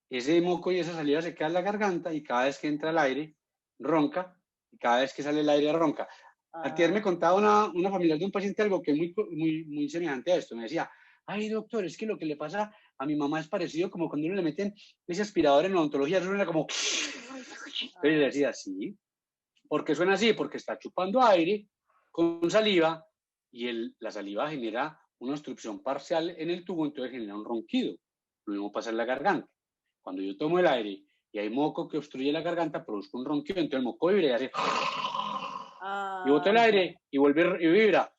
Speaker 2: ese moco y esa saliva se queda en la garganta y cada vez que entra el aire, ronca, y cada vez que sale el aire, ronca. Antier me
Speaker 1: Ah,
Speaker 2: contaba una familiar de un paciente algo que es muy semejante a esto. Me decía, ay doctor, es que lo que le pasa a mi mamá es parecido como cuando uno le meten ese aspirador en la odontología, eso suena como... Entonces le
Speaker 1: ah,
Speaker 2: decía, sí, ¿por qué suena así? Porque está chupando aire con saliva y la saliva genera una obstrucción parcial en el tubo, entonces genera un ronquido. Lo mismo pasa en la garganta. Cuando yo tomo el aire y hay moco que obstruye la garganta, produzco un ronquido, entonces el moco vibra y hace... Y boto el
Speaker 1: ya.
Speaker 2: aire y vuelve y vibra.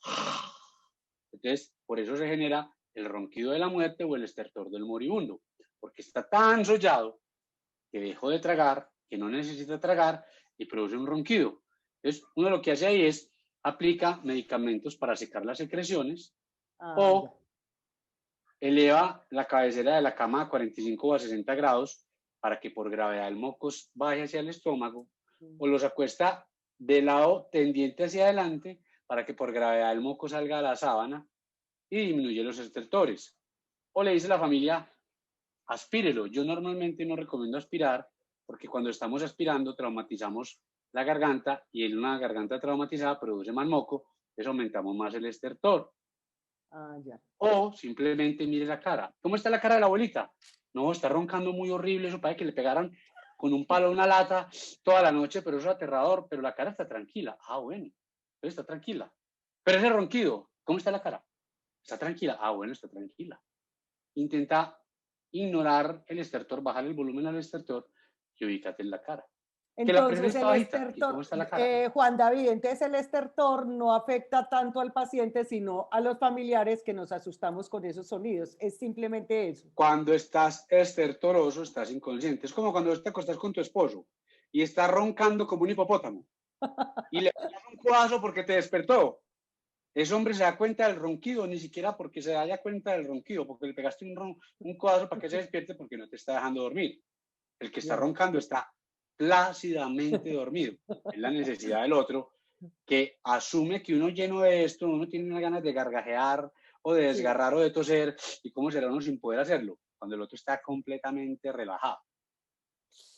Speaker 2: Entonces, por eso se genera el ronquido de la muerte o el estertor del moribundo, porque está tan sollado que dejó de tragar, que no necesita tragar y produce un ronquido. Entonces, uno lo que hace ahí es aplica medicamentos para secar las secreciones
Speaker 1: Ya.
Speaker 2: o eleva la cabecera de la cama a 45 o a 60 grados para que por gravedad el mocos baje hacia el estómago
Speaker 1: Mm.
Speaker 2: o los acuesta de lado tendiente hacia adelante para que por gravedad el moco salga a la sábana y disminuye los estertores. O le dice a la familia, aspírelo. Yo normalmente no recomiendo aspirar porque cuando estamos aspirando traumatizamos la garganta y en una garganta traumatizada produce más moco, entonces aumentamos más el estertor.
Speaker 1: Ya.
Speaker 2: O simplemente mire la cara. ¿Cómo está la cara de la abuelita? No, está roncando muy horrible, eso parece que le pegaran con un palo a una lata toda la noche, pero eso es aterrador, pero la cara está tranquila. Bueno, entonces está tranquila. Pero ese ronquido, ¿cómo está la cara? Está tranquila. Bueno, está tranquila. Intenta ignorar el estertor, bajar el volumen al estertor y ubícate en la cara. Que la presión
Speaker 1: Entonces
Speaker 2: está
Speaker 1: el
Speaker 2: bajita. ¿Y cómo
Speaker 1: estertor,
Speaker 2: está la cara?
Speaker 1: Juan David, entonces el estertor no afecta tanto al paciente, sino a los familiares que nos asustamos con esos sonidos. Es simplemente eso.
Speaker 2: Cuando estás estertoroso, estás inconsciente. Es como cuando te acostas con tu esposo y está roncando como un hipopótamo y le das un codazo porque te despertó. Ese hombre se da cuenta del ronquido, ni siquiera porque se da cuenta del ronquido, porque le pegaste un codazo para que se despierte porque no te está dejando dormir. El que está
Speaker 1: Ya.
Speaker 2: roncando está plácidamente dormido. Es la necesidad del otro que asume que uno lleno de esto, uno tiene unas ganas de gargajear o de
Speaker 1: Sí,
Speaker 2: desgarrar o de toser, y cómo será uno sin poder hacerlo, cuando el otro está completamente relajado.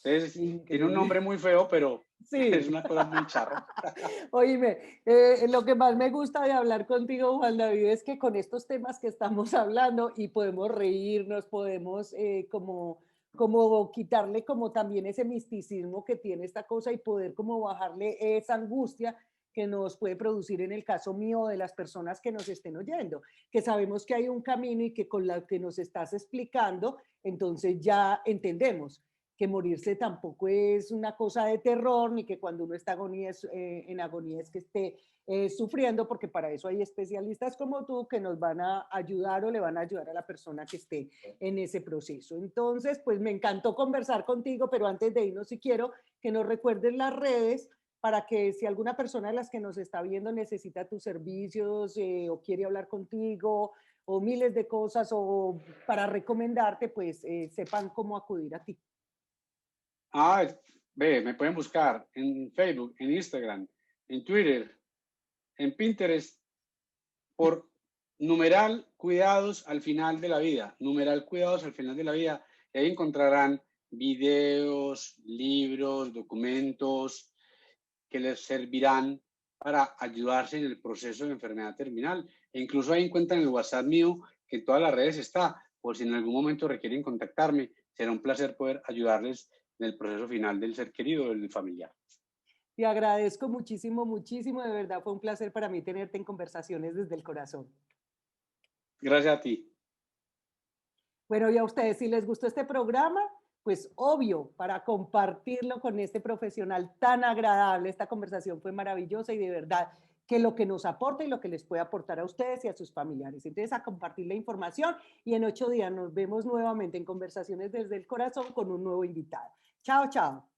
Speaker 2: Entonces, tiene un
Speaker 1: increíble.
Speaker 2: nombre muy feo, pero es
Speaker 1: Sí.
Speaker 2: una cosa muy charra.
Speaker 1: Oíme, lo que más me gusta de hablar contigo, Juan David, es que con estos temas que estamos hablando y podemos reírnos, podemos como quitarle como también ese misticismo que tiene esta cosa y poder como bajarle esa angustia que nos puede producir en el caso mío de las personas que nos estén oyendo, que sabemos que hay un camino y que con lo que nos estás explicando, entonces ya entendemos. que morirse tampoco es una cosa de terror, ni que cuando uno está en agonía es que esté sufriendo, porque para eso hay especialistas como tú que nos van a ayudar o le van a ayudar a la persona que esté en ese proceso. Entonces, pues me encantó conversar contigo, pero antes de irnos, si quiero que nos recuerdes las redes para que si alguna persona de las que nos está viendo necesita tus servicios o quiere hablar contigo o miles de cosas o para recomendarte, pues sepan cómo acudir a ti.
Speaker 2: Ah, ve, me pueden buscar en Facebook, en Instagram, en Twitter, en Pinterest, por numeral cuidados al final de la vida, numeral cuidados al final de la vida. Y ahí encontrarán videos, libros, documentos que les servirán para ayudarse en el proceso de enfermedad terminal. E incluso ahí encuentran el WhatsApp mío, que en todas las redes está, por si en algún momento requieren contactarme. Será un placer poder ayudarles en el proceso final del ser querido, del familiar.
Speaker 1: Te agradezco muchísimo, muchísimo, de verdad fue un placer para mí tenerte en conversaciones desde el corazón.
Speaker 2: Gracias a ti.
Speaker 1: Bueno, y a ustedes, si les gustó este programa, pues obvio, para compartirlo con este profesional tan agradable, esta conversación fue maravillosa y de verdad que lo que nos aporta y lo que les puede aportar a ustedes y a sus familiares. Entonces, a compartir la información y en 8 días nos vemos nuevamente en Conversaciones desde el Corazón con un nuevo invitado. Chao, chao.